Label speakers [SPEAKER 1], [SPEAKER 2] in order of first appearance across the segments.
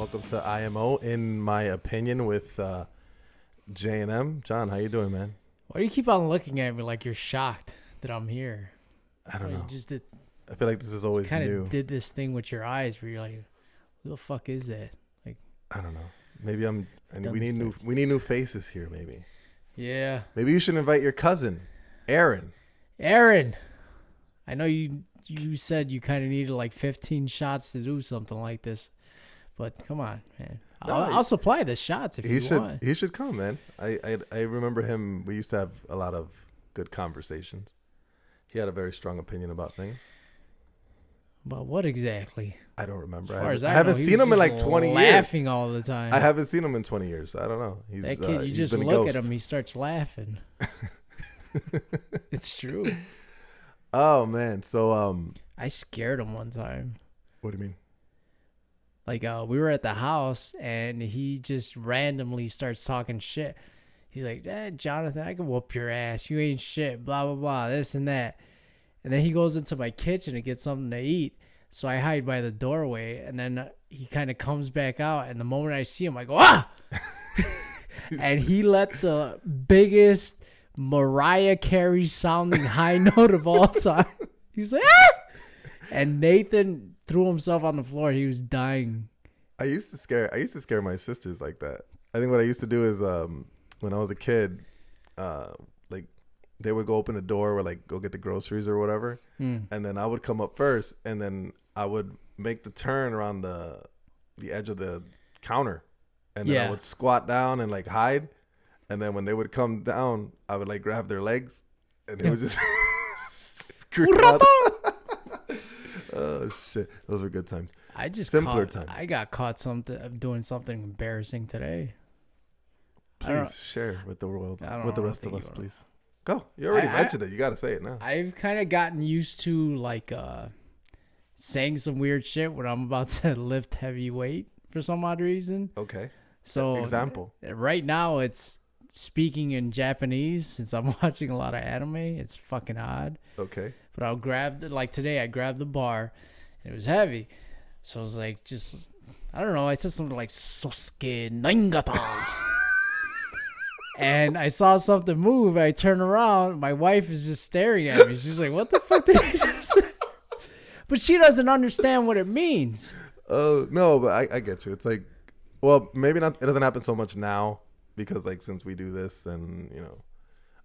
[SPEAKER 1] Welcome to IIMO, in my opinion, with J&M. John, how you doing, man?
[SPEAKER 2] Why do you keep on looking at me like you're shocked that I'm here?
[SPEAKER 1] I don't know.
[SPEAKER 2] You just did,
[SPEAKER 1] I feel like this is always
[SPEAKER 2] kind
[SPEAKER 1] new.
[SPEAKER 2] of did this thing with your eyes where you're like, "Who the fuck is that?" Like,
[SPEAKER 1] I don't know. Maybe I'm. And we need
[SPEAKER 2] Understood.
[SPEAKER 1] new new faces here. Maybe.
[SPEAKER 2] yeah,
[SPEAKER 1] Maybe you should invite your cousin, Aaron.
[SPEAKER 2] Aaron. I know you said you kind of needed like 15 shots to do something like this, but come on, man. I'll supply the shots if you want.
[SPEAKER 1] He should come, man. I remember him. We used to have a lot of good conversations. He had a very strong opinion about things.
[SPEAKER 2] But what exactly?
[SPEAKER 1] I don't remember.
[SPEAKER 2] As far as
[SPEAKER 1] I haven't seen him in like 20 years.
[SPEAKER 2] Laughing all the time.
[SPEAKER 1] I haven't seen him in 20 years. So I don't know. He's
[SPEAKER 2] that kid, you
[SPEAKER 1] he's
[SPEAKER 2] just
[SPEAKER 1] been a
[SPEAKER 2] look
[SPEAKER 1] ghost.
[SPEAKER 2] at him, he starts laughing. It's true.
[SPEAKER 1] Oh man. So
[SPEAKER 2] I scared him one time.
[SPEAKER 1] what do you mean?
[SPEAKER 2] Like, we were at the house, and he just randomly starts talking shit. He's like, Jonathan, I can whoop your ass. You ain't shit, blah, blah, blah, this and that. And then he goes into my kitchen to get something to eat. So I hide by the doorway, and then he kind of comes back out. And the moment I see him, I go, ah! And he let the biggest Mariah Carey sounding high note of all time. He was like, ah! And Nathan threw himself on the floor. He was dying.
[SPEAKER 1] I used to scare my sisters like that. I think what I used to do is when I was a kid, like they would go open the door or like go get the groceries or whatever, and then I would come up first, and then I would make the turn around the edge of the counter, and then I would squat down and like hide, and then when they would come down, I would like grab their legs, and they would just scream out. Oh shit, those were good times.
[SPEAKER 2] I just
[SPEAKER 1] simpler times.
[SPEAKER 2] I got caught doing something embarrassing today.
[SPEAKER 1] Please share with the world, with the rest of us,
[SPEAKER 2] know.
[SPEAKER 1] please. Go. You already mentioned it. You got to say it now.
[SPEAKER 2] I've kind of gotten used to like saying some weird shit when I'm about to lift heavy weight for some odd reason.
[SPEAKER 1] Okay.
[SPEAKER 2] So
[SPEAKER 1] example.
[SPEAKER 2] Right now it's speaking in Japanese since I'm watching a lot of anime. It's fucking odd.
[SPEAKER 1] Okay.
[SPEAKER 2] But I'll grab like today I grabbed the bar and it was heavy. So I was like, just, I don't know. I said something like Sosuke Nangata. And I saw something move. I turn around. My wife is just staring at me. She's like, what the fuck did you just say? But she doesn't understand what it means.
[SPEAKER 1] Oh, no, but I get you. It's like, well, maybe not. It doesn't happen so much now because like since we do this and, you know,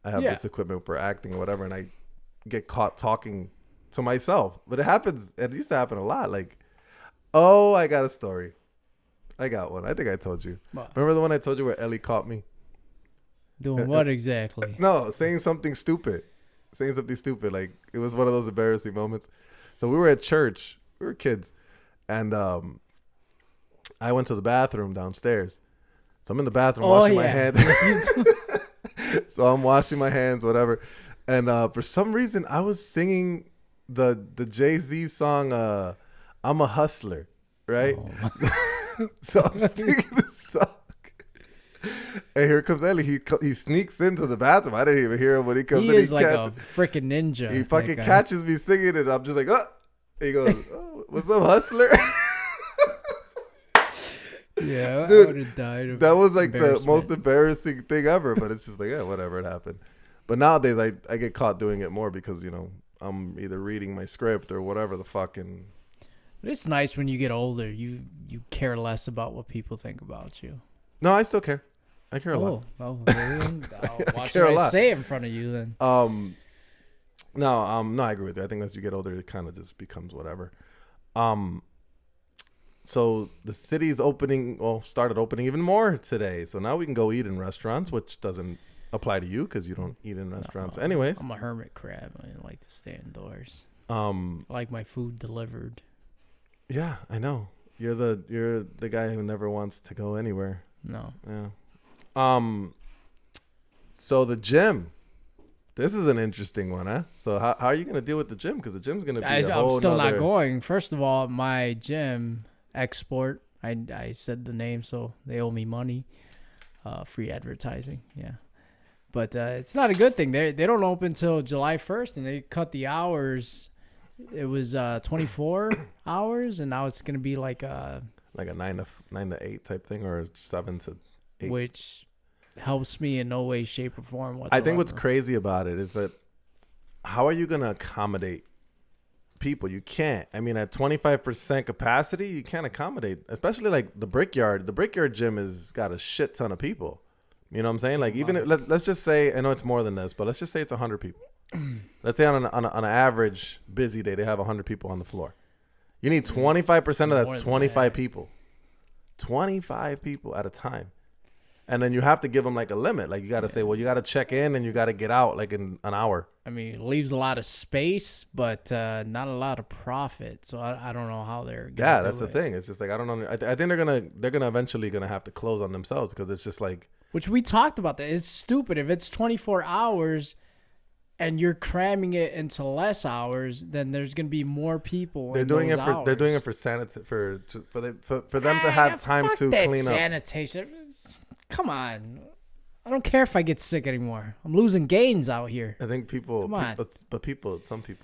[SPEAKER 1] I have this equipment for acting or whatever, and I get caught talking to myself. But it happens. It used to happen a lot. Like, oh, I got a story. I got one. I think I told you.
[SPEAKER 2] What?
[SPEAKER 1] Remember the one I told you where Ellie caught me?
[SPEAKER 2] Doing what exactly?
[SPEAKER 1] No, saying something stupid. Like, it was one of those embarrassing moments. So we were at church. We were kids. And I went to the bathroom downstairs. So I'm in the bathroom washing my hands. So I'm washing my hands, whatever. And for some reason, I was singing the Jay-Z song, I'm a Hustler, right? Oh. So I'm singing this song. And here comes Ellie. He sneaks into the bathroom. I didn't even hear him when he comes in.
[SPEAKER 2] He is like a freaking ninja.
[SPEAKER 1] He fucking catches me singing it. I'm just like, oh. He goes, oh, what's up, Hustler?
[SPEAKER 2] Yeah,
[SPEAKER 1] dude,
[SPEAKER 2] I would have died.
[SPEAKER 1] That was like the most embarrassing thing ever. But it's just like, yeah, whatever, it happened. But nowadays, I get caught doing it more because, you know, I'm either reading my script or whatever the fucking.
[SPEAKER 2] But it's nice when you get older. You care less about what people think about you.
[SPEAKER 1] No, I still care. I care a lot.
[SPEAKER 2] I'll watch what I say in front of you then.
[SPEAKER 1] No, I agree with you. I think as you get older, it kind of just becomes whatever. So the city's started opening even more today. So now we can go eat in restaurants, which doesn't apply to you because you don't eat in restaurants anyways.
[SPEAKER 2] I'm a hermit crab. I like to stay indoors. I like my food delivered.
[SPEAKER 1] Yeah, I know. You're the guy who never wants to go anywhere.
[SPEAKER 2] No.
[SPEAKER 1] Yeah. So the gym. This is an interesting one, huh? So how are you going to deal with the gym? Because the gym's going to be
[SPEAKER 2] I'm still not going. First of all, my gym, Export, I said the name, so they owe me money. Free advertising, yeah. But it's not a good thing. They don't open till July 1st, and they cut the hours. It was 24 hours, and now it's going to be like
[SPEAKER 1] like a 9 to 8 type thing, or 7 to 8.
[SPEAKER 2] which helps me in no way, shape, or form whatsoever.
[SPEAKER 1] I think what's crazy about it is that how are you gonna accommodate people? You can't. I mean, at 25% capacity, you can't accommodate, especially like the Brickyard. The Brickyard gym has got a shit ton of people. You know what I'm saying? Like, even let's just say, I know it's more than this, but let's just say it's 100 people. Let's say on an average busy day, they have 100 people on the floor. You need 25% of that's 25 people. 25 people at a time. And then you have to give them like a limit. Like, you got to say, well, you got to check in and you got to get out like in an hour.
[SPEAKER 2] I mean, it leaves a lot of space, but not a lot of profit. So I don't know how they're gonna
[SPEAKER 1] Yeah, that's the thing. It's just like, I don't know. I think they're gonna eventually gonna have to close on themselves, because it's just like,
[SPEAKER 2] which we talked about that. It's stupid. If it's 24 hours and you're cramming it into less hours, then there's gonna be more people.
[SPEAKER 1] They're doing it for them to have time to clean up.
[SPEAKER 2] Sanitation. Come on. I don't care if I get sick anymore. I'm losing gains out here.
[SPEAKER 1] I think some people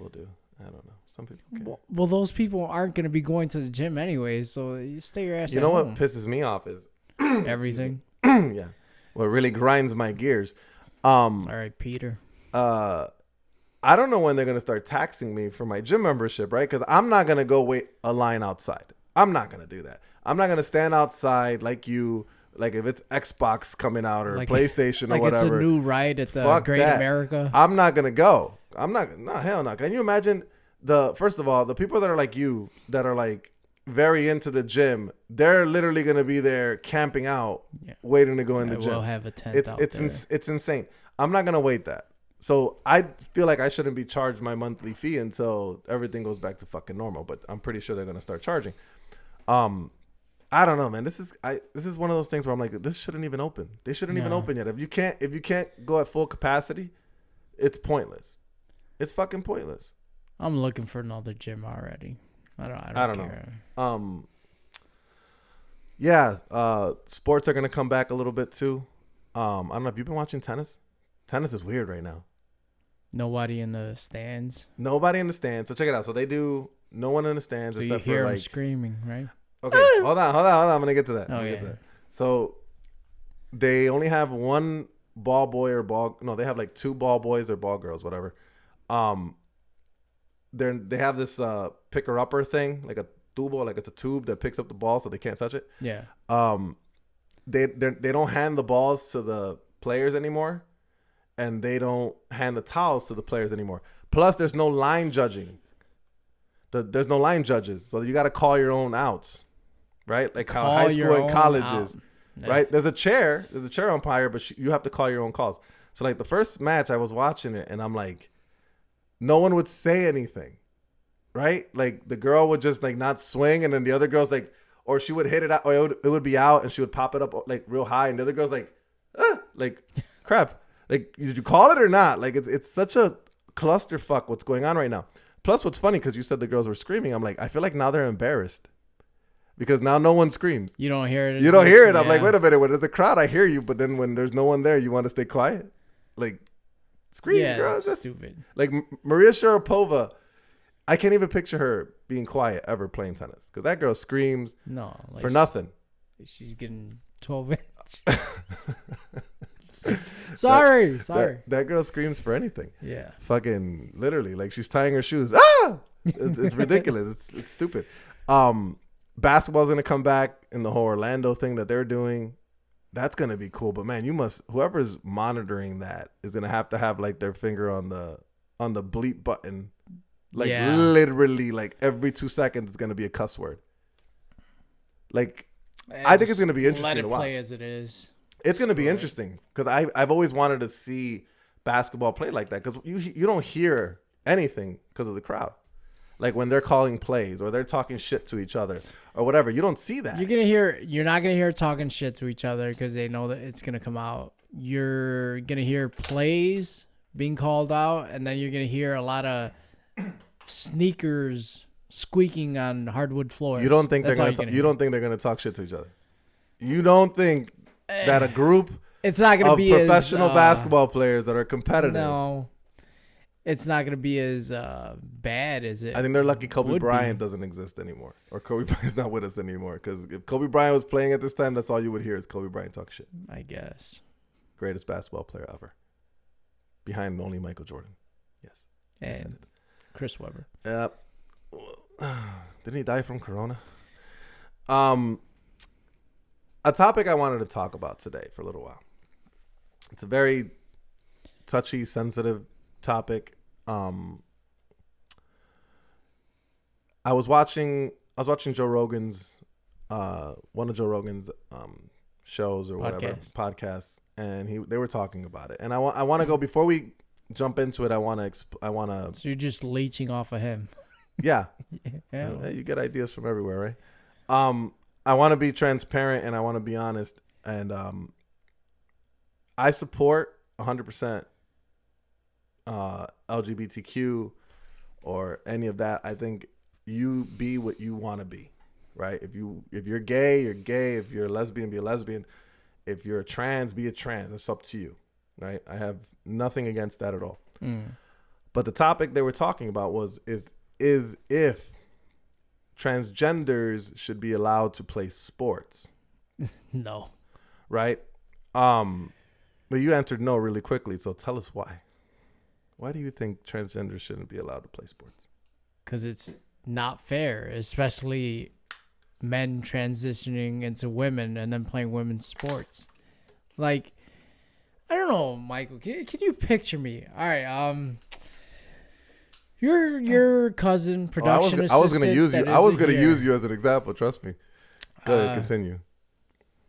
[SPEAKER 1] do. I don't know. Some people can.
[SPEAKER 2] Well, those people aren't going to be going to the gym anyways, so you stay your ass
[SPEAKER 1] You
[SPEAKER 2] at
[SPEAKER 1] know
[SPEAKER 2] home.
[SPEAKER 1] what pisses me off is
[SPEAKER 2] everything.
[SPEAKER 1] Yeah. What really grinds my gears.
[SPEAKER 2] All right, Peter.
[SPEAKER 1] I don't know when they're going to start taxing me for my gym membership, right? Because I'm not going to go wait a line outside. I'm not going to do that. I'm not going to stand outside like you. Like, if it's Xbox coming out or PlayStation or whatever.
[SPEAKER 2] Like it's a new ride at the Great America.
[SPEAKER 1] I'm not going to go. No, hell no. Can you imagine first of all, the people that are like you, that are like very into the gym, they're literally going to be there camping out, waiting to go in the gym.
[SPEAKER 2] We'll have a tent out there.
[SPEAKER 1] It's insane. I'm not going to wait that. So I feel like I shouldn't be charged my monthly fee until everything goes back to fucking normal. But I'm pretty sure they're going to start charging. I don't know, man. This is one of those things where I'm like, this shouldn't even open. They shouldn't even open yet. If you can't go at full capacity, it's pointless. It's fucking pointless.
[SPEAKER 2] I'm looking for another gym already. I don't care.
[SPEAKER 1] Know. Yeah. Sports are gonna come back a little bit too. I don't know. Have you been watching tennis? Tennis is weird right now.
[SPEAKER 2] Nobody in the stands.
[SPEAKER 1] Nobody in the stands. So check it out. So they do no one in the stands,
[SPEAKER 2] so
[SPEAKER 1] except
[SPEAKER 2] you hear
[SPEAKER 1] for
[SPEAKER 2] them
[SPEAKER 1] like
[SPEAKER 2] screaming, right?
[SPEAKER 1] Okay, hold on. I'm gonna get to that.
[SPEAKER 2] Oh,
[SPEAKER 1] So they only have one ball boy or ball. No, they have like two ball boys or ball girls, whatever. They have this picker upper thing, like a tubo, like it's a tube that picks up the ball so they can't touch it.
[SPEAKER 2] Yeah.
[SPEAKER 1] They don't hand the balls to the players anymore, and they don't hand the towels to the players anymore. Plus, there's no line judging. There's no line judges, so you got to call your own outs. Right, like how high school and college is, right? There's a chair umpire, but you have to call your own calls. So like the first match, I was watching it, and I'm like, no one would say anything, right? Like the girl would just like not swing, and then the other girl's like, or she would hit it out, or it would be out, and she would pop it up like real high, and the other girl's like crap, like did you call it or not? Like it's such a clusterfuck what's going on right now. Plus, what's funny, because you said the girls were screaming, I'm like, I feel like now they're embarrassed. Because now no one screams.
[SPEAKER 2] You don't hear it.
[SPEAKER 1] You don't hear it. I'm like, wait a minute. When there's a crowd, I hear you. But then when there's no one there, you want to stay quiet? Like, scream, girl.
[SPEAKER 2] That's stupid.
[SPEAKER 1] Like, Maria Sharapova, I can't even picture her being quiet ever playing tennis. Because that girl screams for nothing.
[SPEAKER 2] She's getting 12 inch. Sorry.
[SPEAKER 1] That girl screams for anything.
[SPEAKER 2] Yeah.
[SPEAKER 1] Fucking literally. Like, she's tying her shoes. Ah! It's ridiculous. It's stupid. Basketball's going to come back, in the whole Orlando thing that they're doing. That's going to be cool. But man, whoever's monitoring that is going to have like their finger on the bleep button. Like literally like every 2 seconds it's going to be a cuss word. Like I think it's going to be interesting to watch.
[SPEAKER 2] Let it play as it is.
[SPEAKER 1] It's going to be interesting, because I've always wanted to see basketball play like that, because you don't hear anything because of the crowd. Like when they're calling plays or they're talking shit to each other or whatever, you don't see that.
[SPEAKER 2] You're not gonna hear talking shit to each other because they know that it's gonna come out. You're gonna hear plays being called out, and then you're gonna hear a lot of sneakers squeaking on hardwood floors.
[SPEAKER 1] You don't think they're gonna talk shit to each other? You don't think that a group
[SPEAKER 2] it's not gonna
[SPEAKER 1] of
[SPEAKER 2] be
[SPEAKER 1] professional basketball players that are competitive?
[SPEAKER 2] No. it's not gonna be as bad as it.
[SPEAKER 1] I think they're lucky Kobe
[SPEAKER 2] would
[SPEAKER 1] Bryant
[SPEAKER 2] be.
[SPEAKER 1] doesn't exist anymore, or Kobe Bryant's not with us anymore. Because if Kobe Bryant was playing at this time, that's all you would hear is Kobe Bryant talk shit.
[SPEAKER 2] I guess.
[SPEAKER 1] Greatest basketball player ever, behind only Michael Jordan. Yes, I said
[SPEAKER 2] And
[SPEAKER 1] it.
[SPEAKER 2] Chris Webber.
[SPEAKER 1] Didn't he die from corona? A topic I wanted to talk about today for a little while. It's a very touchy, sensitive topic. I was watching Joe Rogan's one of Joe Rogan's shows or whatever podcasts, and they were talking about it. And I want to go before we jump into it. I want to.
[SPEAKER 2] So you're just leeching off of him.
[SPEAKER 1] Yeah.
[SPEAKER 2] Yeah.
[SPEAKER 1] You get ideas from everywhere, right? I want to be transparent and I want to be honest. And I support 100% LGBTQ or any of that. I think you be what you want to be, right? If you're gay, you're gay. If you're a lesbian, be a lesbian. If you're a trans, be a trans. It's up to you, right? I have nothing against that at all. But the topic they were talking about is if transgenders should be allowed to play sports.
[SPEAKER 2] No.
[SPEAKER 1] Right? But you answered no really quickly, so tell us why. Why do you think transgenders shouldn't be allowed to play sports?
[SPEAKER 2] Because it's not fair, especially men transitioning into women and then playing women's sports. Like, I don't know, Michael. Can you picture me? All right, your cousin, production assistant.
[SPEAKER 1] I was gonna use you. I was gonna
[SPEAKER 2] here.
[SPEAKER 1] use you as an example. Trust me. Go ahead, continue.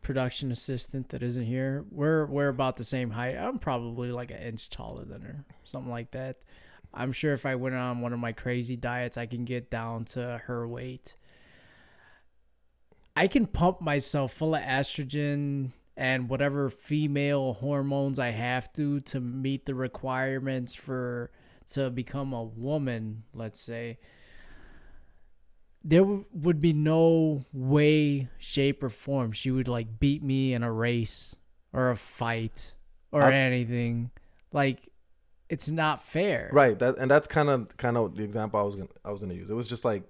[SPEAKER 2] Production assistant that isn't here. We're about the same height. I'm probably like an inch taller than her, something like that. I'm sure if I went on one of my crazy diets, I can get down to her weight. I can pump myself full of estrogen and whatever female hormones I have to meet the requirements to become a woman, let's say. There would be no way, shape, or form she would like beat me in a race or a fight or anything. Like, it's not fair,
[SPEAKER 1] right? That's kind of the example I was gonna use. It was just like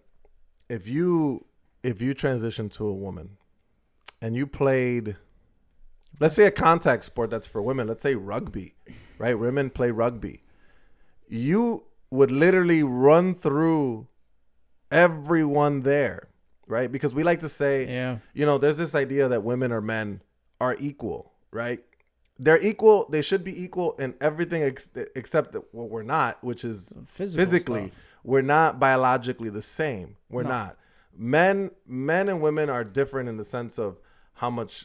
[SPEAKER 1] if you transition to a woman and you played, let's say a contact sport that's for women. Let's say rugby, right? Women play rugby. You would literally run through everyone there, right? Because we like to say, there's this idea that women or men are equal, right? They're equal. They should be equal in everything except that what we're not, which is physically.
[SPEAKER 2] Stuff.
[SPEAKER 1] We're not biologically the same. We're not. Men and women are different in the sense of how much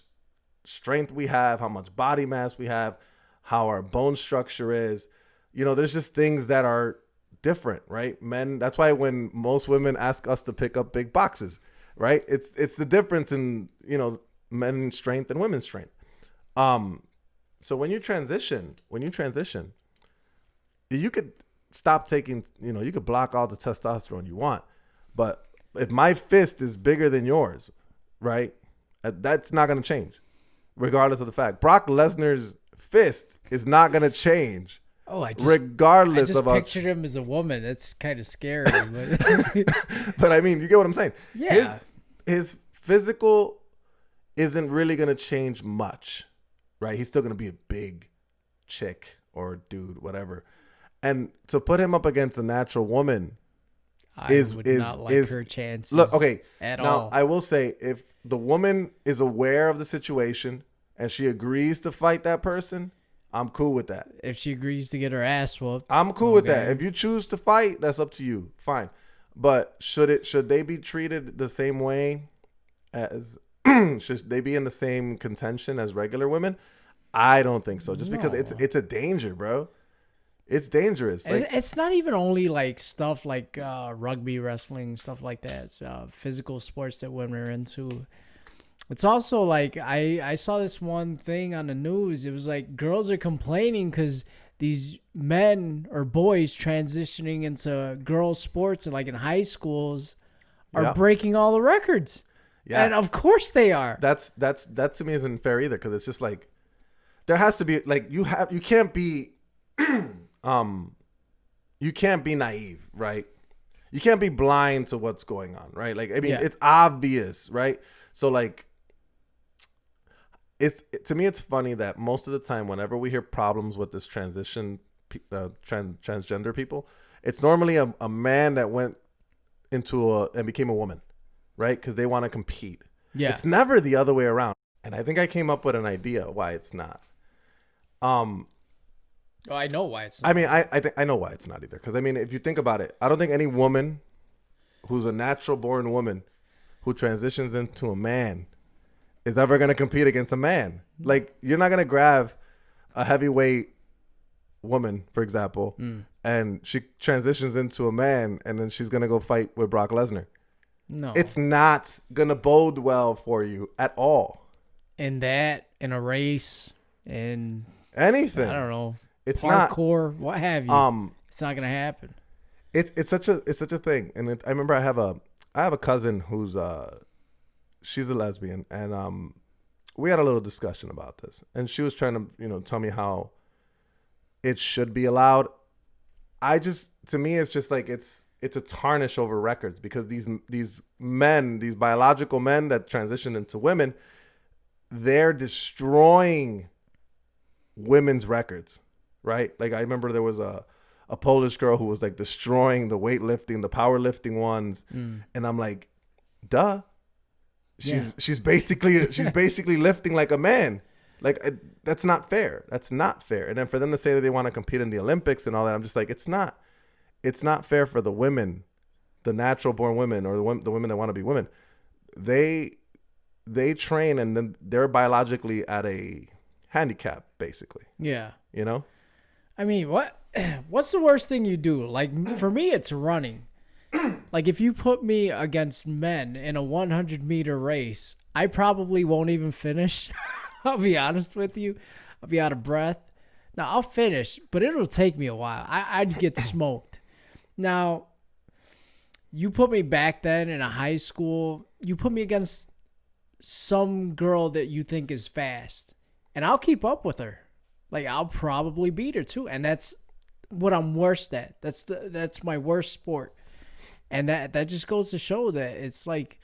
[SPEAKER 1] strength we have, how much body mass we have, how our bone structure is. There's just things that are different, right? Men, that's why when most women ask us to pick up big boxes, right? It's the difference in, men's strength and women's strength. So when you transition, you could stop taking, you could block all the testosterone you want. But if my fist is bigger than yours, right? That's not going to change, regardless of the fact. Brock Lesnar's fist is not going to change.
[SPEAKER 2] Oh, I just pictured him as a woman. That's kind of scary. But,
[SPEAKER 1] but I mean, you get what I'm saying.
[SPEAKER 2] Yeah.
[SPEAKER 1] His physical isn't really going to change much, right? He's still going to be a big chick or dude, whatever. And to put him up against a natural woman
[SPEAKER 2] would not like her chances.
[SPEAKER 1] Look, okay.
[SPEAKER 2] At
[SPEAKER 1] now,
[SPEAKER 2] all.
[SPEAKER 1] I will say, if the woman is aware of the situation and she agrees to fight that person, I'm cool with that.
[SPEAKER 2] If she agrees to get her ass whooped,
[SPEAKER 1] I'm cool with that. If you choose to fight, that's up to you. Fine. But should they be treated the same way as should they be in the same contention as regular women? I don't think so. Just because it's a danger, bro. It's dangerous. Like,
[SPEAKER 2] it's not even only like stuff like rugby, wrestling, stuff like that. It's physical sports that women are into. It's also like I saw this one thing on the news. It was like girls are complaining because these men or boys transitioning into girls' sports and like in high schools are breaking all the records. Yeah, and of course they are.
[SPEAKER 1] That to me isn't fair either, because it's just like there has to be like you can't be you can't be naive, right? You can't be blind to what's going on, right? Like, I mean,
[SPEAKER 2] Yeah.
[SPEAKER 1] it's obvious, right? So like, to me, it's funny that most of the time, whenever we hear problems with this transgender people, it's normally a man that went into and became a woman, right? Because they want to compete.
[SPEAKER 2] Yeah.
[SPEAKER 1] It's never the other way around. And I think I came up with an idea why it's not.
[SPEAKER 2] Oh, I know why it's not.
[SPEAKER 1] I mean, I know why it's not either. Because I mean, if you think about it, I don't think any woman who's a natural born woman who transitions into a man is ever going to compete against a man. Like, you're not going to grab a heavyweight woman, for example, and she transitions into a man, and then she's going to go fight with Brock Lesnar.
[SPEAKER 2] No.
[SPEAKER 1] It's not going to bode well for you at all.
[SPEAKER 2] In a race, in
[SPEAKER 1] anything,
[SPEAKER 2] I don't know,
[SPEAKER 1] it's
[SPEAKER 2] parkour, what have you. It's not gonna happen.
[SPEAKER 1] It's such a thing. And I remember I have a cousin who's she's a lesbian, and we had a little discussion about this, and she was trying to tell me how it should be allowed. To me, it's just like it's a tarnish over records, because these men, these biological men that transition into women, they're destroying women's records, right? Like, I remember there was a Polish girl who was like destroying the weightlifting, the powerlifting ones, and I'm like, duh. She's basically lifting like a man. Like, that's not fair. That's not fair. And then for them to say that they want to compete in the Olympics and all that, I'm just like, it's not fair for the women, the natural born women, or the women that want to be women. They train, and then they're biologically at a handicap, basically.
[SPEAKER 2] Yeah.
[SPEAKER 1] I
[SPEAKER 2] mean, what's the worst thing you do? Like, for me, it's running. Like, if you put me against men in a 100-meter race, I probably won't even finish. I'll be honest with you. I'll be out of breath. Now, I'll finish, but it'll take me a while. I'd get smoked. Now, you put me back then in a high school, you put me against some girl that you think is fast, and I'll keep up with her. Like, I'll probably beat her too, and that's what I'm worst at. That's my worst sport. And that just goes to show that it's like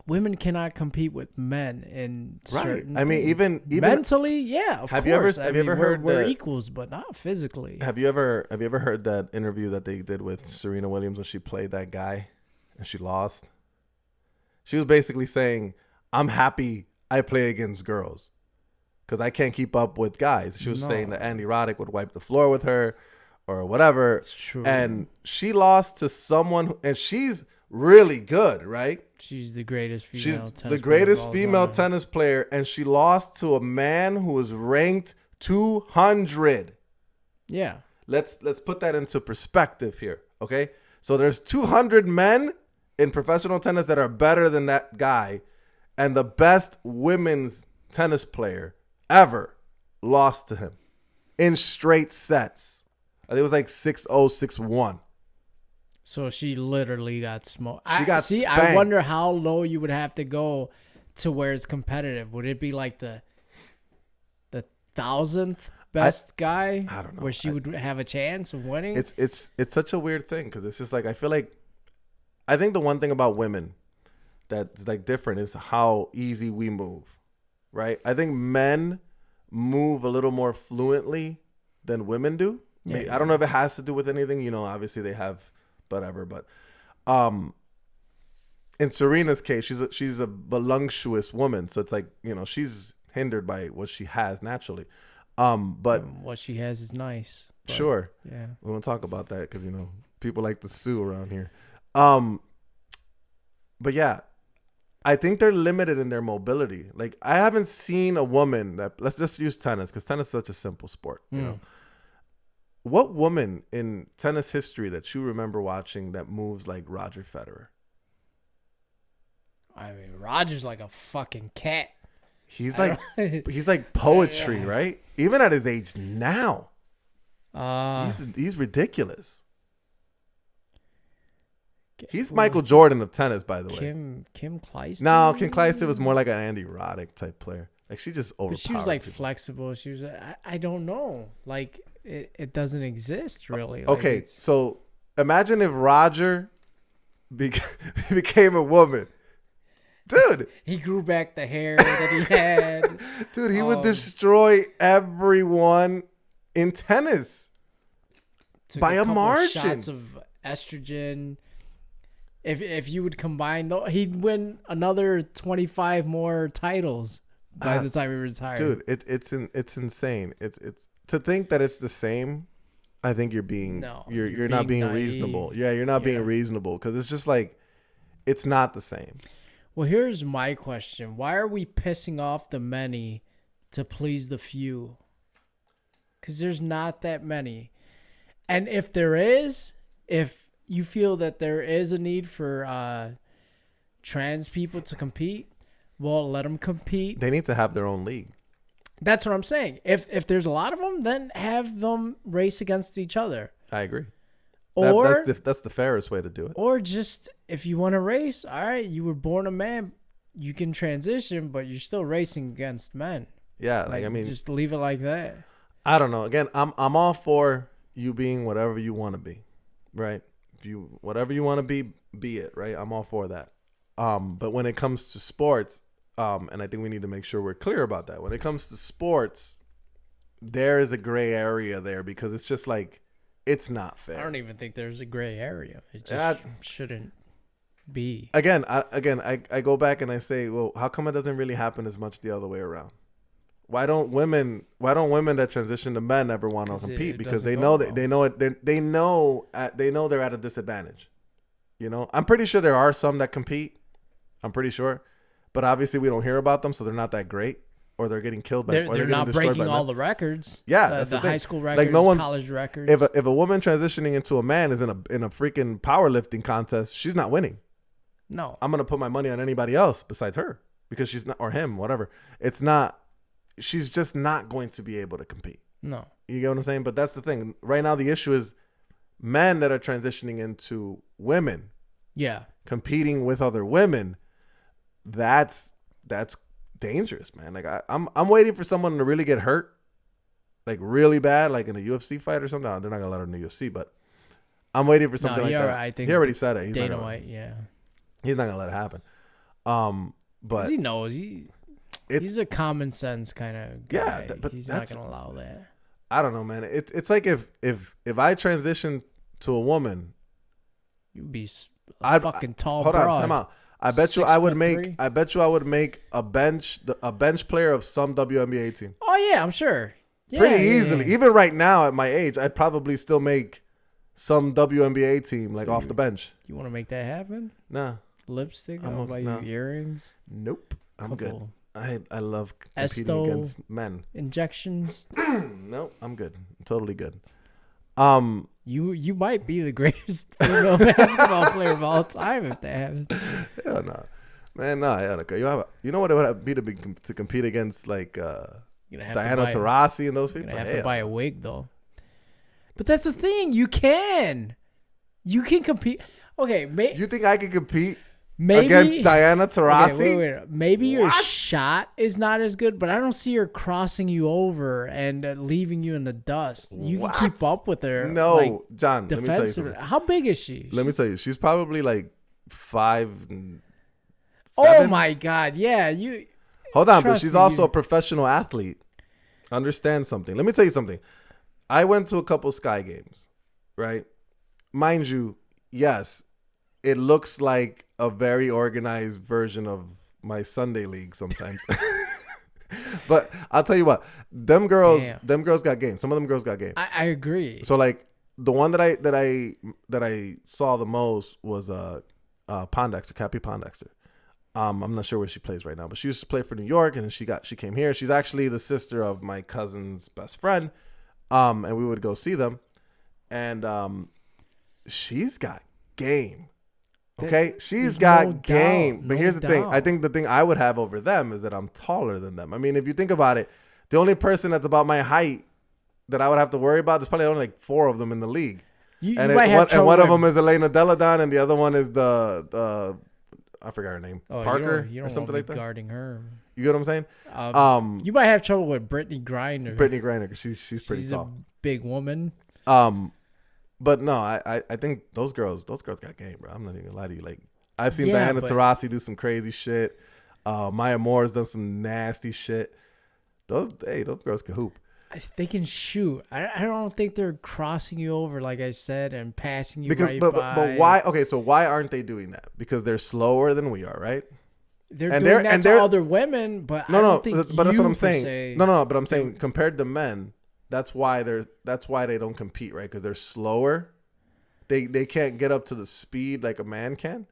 [SPEAKER 2] women cannot compete with men in certain
[SPEAKER 1] I mean, even
[SPEAKER 2] mentally, yeah. Of course.
[SPEAKER 1] Have you ever heard
[SPEAKER 2] we're equals, but not physically.
[SPEAKER 1] Have you ever heard that interview that they did with Serena Williams when she played that guy and she lost? She was basically saying, "I'm happy I play against girls because I can't keep up with guys." She was saying that Andy Roddick would wipe the floor with her or whatever.
[SPEAKER 2] It's true.
[SPEAKER 1] And she lost to someone, and she's really good, right?
[SPEAKER 2] She's the greatest female
[SPEAKER 1] She's
[SPEAKER 2] tennis
[SPEAKER 1] the greatest
[SPEAKER 2] player
[SPEAKER 1] female tennis player, and she lost to a man who was ranked 200.
[SPEAKER 2] Yeah.
[SPEAKER 1] Let's put that into perspective here, okay? So there's 200 men in professional tennis that are better than that guy, and the best women's tennis player ever lost to him in straight sets. I think it was like 6-0, 6-1.
[SPEAKER 2] So she literally got smoked.
[SPEAKER 1] Spanked.
[SPEAKER 2] I wonder how low you would have to go to where it's competitive. Would it be like the 1,000th best guy?
[SPEAKER 1] I don't know.
[SPEAKER 2] Where she would have a chance of winning?
[SPEAKER 1] It's such a weird thing, because it's just like, I think the one thing about women that's like different is how easy we move, right? I think men move a little more fluently than women do.
[SPEAKER 2] Yeah.
[SPEAKER 1] I don't know if it has to do with anything, obviously they have whatever, but in Serena's case, she's a voluptuous woman, so it's like, she's hindered by what she has naturally. But
[SPEAKER 2] what she has is nice. But,
[SPEAKER 1] sure.
[SPEAKER 2] Yeah.
[SPEAKER 1] We won't talk about that because, people like to sue around here. But yeah, I think they're limited in their mobility. Like, I haven't seen a woman let's just use tennis, because tennis is such a simple sport, you know. What woman in tennis history that you remember watching that moves like Roger Federer?
[SPEAKER 2] I mean, Roger's like a fucking cat.
[SPEAKER 1] He's like poetry, right? Even at his age now. He's ridiculous. He's Michael Jordan of tennis, by the way.
[SPEAKER 2] Kim Clijsters?
[SPEAKER 1] No, Kim Clijsters was more like an Andy Roddick type player. Like, she just overpowered.
[SPEAKER 2] But she was like
[SPEAKER 1] people.
[SPEAKER 2] flexible. She was I don't know. Like, it doesn't exist really. Like,
[SPEAKER 1] Okay, so imagine if Roger became a woman. Dude,
[SPEAKER 2] he grew back the hair that he had.
[SPEAKER 1] dude, he would destroy everyone in tennis
[SPEAKER 2] Took
[SPEAKER 1] by a
[SPEAKER 2] couple
[SPEAKER 1] margin.
[SPEAKER 2] Shots of estrogen. If you would combine, though, he'd win another 25 more titles by the time he retired.
[SPEAKER 1] Dude, it's insane. It's to think that it's the same. I think you're not being
[SPEAKER 2] naive.
[SPEAKER 1] reasonable. Yeah, you're not being reasonable because it's just like it's not the same.
[SPEAKER 2] Well, here's my question. Why are we pissing off the many to please the few? Because there's not that many. And if there is, if you feel that there is a need for trans people to compete, well, let them compete.
[SPEAKER 1] They need to have their own league.
[SPEAKER 2] That's what I'm saying. If there's a lot of them, then have them race against each other.
[SPEAKER 1] I agree.
[SPEAKER 2] Or
[SPEAKER 1] that's the fairest way to do it.
[SPEAKER 2] Or just if you want to race, all right, you were born a man, you can transition, but you're still racing against men.
[SPEAKER 1] Yeah,
[SPEAKER 2] Like,
[SPEAKER 1] I mean,
[SPEAKER 2] just leave it like that.
[SPEAKER 1] I don't know. Again, I'm all for you being whatever you want to be, right? If you whatever you want to be it, right? I'm all for that. But when it comes to sports, and I think we need to make sure we're clear about that. When it comes to sports, there is a gray area there because it's just like it's not fair.
[SPEAKER 2] I don't even think there's a gray area. It just shouldn't be.
[SPEAKER 1] Again, I go back and I say, well, how come it doesn't really happen as much the other way around? Why don't women that transition to men ever want to compete? Because they know they're at a disadvantage. You know, I'm pretty sure there are some that compete. I'm pretty sure, but obviously we don't hear about them, so they're not that great, or they're getting killed by.
[SPEAKER 2] They're not breaking all the records.
[SPEAKER 1] Yeah, that's
[SPEAKER 2] the
[SPEAKER 1] the thing.
[SPEAKER 2] high school records,
[SPEAKER 1] Like no one's,
[SPEAKER 2] college records.
[SPEAKER 1] If a woman transitioning into a man is in a freaking powerlifting contest, she's not winning.
[SPEAKER 2] No,
[SPEAKER 1] I'm gonna put my money on anybody else besides her because she's not, or him, whatever. It's not. She's just not going to be able to compete.
[SPEAKER 2] No,
[SPEAKER 1] you get what I'm saying? But that's the thing. Right now, the issue is men that are transitioning into women.
[SPEAKER 2] Yeah,
[SPEAKER 1] competing with other women. That's dangerous, man. Like I'm waiting for someone to really get hurt, like really bad, like in a UFC fight or something. They're not gonna let her in the UFC, but I'm waiting for something like that.
[SPEAKER 2] I think
[SPEAKER 1] he already said it.
[SPEAKER 2] Dana White, yeah,
[SPEAKER 1] he's not gonna let it happen. But
[SPEAKER 2] he knows he's a common sense kind of guy.
[SPEAKER 1] Yeah, but
[SPEAKER 2] he's not gonna allow that.
[SPEAKER 1] I don't know, man. It's like if I transition to a woman,
[SPEAKER 2] you'd be fucking tall.
[SPEAKER 1] Hold
[SPEAKER 2] broad.
[SPEAKER 1] on, time out. I bet you I would make a bench player of some WNBA team.
[SPEAKER 2] Oh yeah, I'm sure. Yeah,
[SPEAKER 1] pretty easily. Yeah. Even right now at my age, I'd probably still make some WNBA team like off the bench.
[SPEAKER 2] You want to make that happen?
[SPEAKER 1] Nah.
[SPEAKER 2] Lipstick? I'll buy you earrings.
[SPEAKER 1] Nope. I'm good. I love competing against men.
[SPEAKER 2] Injections?
[SPEAKER 1] Nope. I'm good. I'm totally good.
[SPEAKER 2] You might be the greatest female basketball player of all time if that happens.
[SPEAKER 1] Hell no, man. No, you know what it would be to compete against like Diana Taurasi and those people.
[SPEAKER 2] You're gonna have to buy a wig though. But that's the thing. You can compete. Okay,
[SPEAKER 1] you think I can compete? Against Diana Taurasi?
[SPEAKER 2] Okay, wait. Maybe your shot is not as good, but I don't see her crossing you over and leaving you in the dust. You can keep up with her.
[SPEAKER 1] No,
[SPEAKER 2] like,
[SPEAKER 1] John, let me tell you something.
[SPEAKER 2] How big is she?
[SPEAKER 1] Let me tell you. She's probably like 5'7".
[SPEAKER 2] Oh, my God. Yeah.
[SPEAKER 1] Hold on, but she's also a professional athlete. Understand something. Let me tell you something. I went to a couple Sky games, right? Mind you, yes, it looks like a very organized version of my Sunday league sometimes. But I'll tell you what, them girls got game. Some of them girls got game.
[SPEAKER 2] I agree.
[SPEAKER 1] So like the one that I saw the most was Pondexter, Cappy Pondexter. I'm not sure where she plays right now, but she used to play for New York, and she came here. She's actually the sister of my cousin's best friend. And we would go see them, and she's got game. Okay, she's got game. But here's the thing. I think the thing I would have over them is that I'm taller than them. I mean, if you think about it, the only person that's about my height that I would have to worry about, there's probably only like 4 of them in the league. And one of them is Elena Deladon, and the other one is the I forgot her name, Parker
[SPEAKER 2] you
[SPEAKER 1] or something like that.
[SPEAKER 2] Guarding her.
[SPEAKER 1] You get what I'm saying?
[SPEAKER 2] You might have trouble with Brittany Griner.
[SPEAKER 1] Brittany Griner, she's pretty tall.
[SPEAKER 2] big woman.
[SPEAKER 1] But no, I think those girls got game, bro. I'm not even gonna lie to you. Like, I've seen
[SPEAKER 2] Yeah,
[SPEAKER 1] Diana
[SPEAKER 2] but-
[SPEAKER 1] Taurasi do some crazy shit. Maya Moore's done some nasty shit. Those girls can hoop.
[SPEAKER 2] They can shoot. I don't think they're crossing you over, like I said, and passing you
[SPEAKER 1] Because
[SPEAKER 2] right
[SPEAKER 1] but
[SPEAKER 2] by.
[SPEAKER 1] why? Okay, so why aren't they doing that? Because they're slower than we are, right?
[SPEAKER 2] They're
[SPEAKER 1] and
[SPEAKER 2] doing
[SPEAKER 1] they're-
[SPEAKER 2] that
[SPEAKER 1] and
[SPEAKER 2] to
[SPEAKER 1] they're-
[SPEAKER 2] other women, but
[SPEAKER 1] No,
[SPEAKER 2] I
[SPEAKER 1] no,
[SPEAKER 2] don't think
[SPEAKER 1] but that's what I'm
[SPEAKER 2] per
[SPEAKER 1] saying.
[SPEAKER 2] se-
[SPEAKER 1] No, but I'm saying compared to men, that's why they don't compete, right? Because they're slower. They can't get up to the speed like a man can.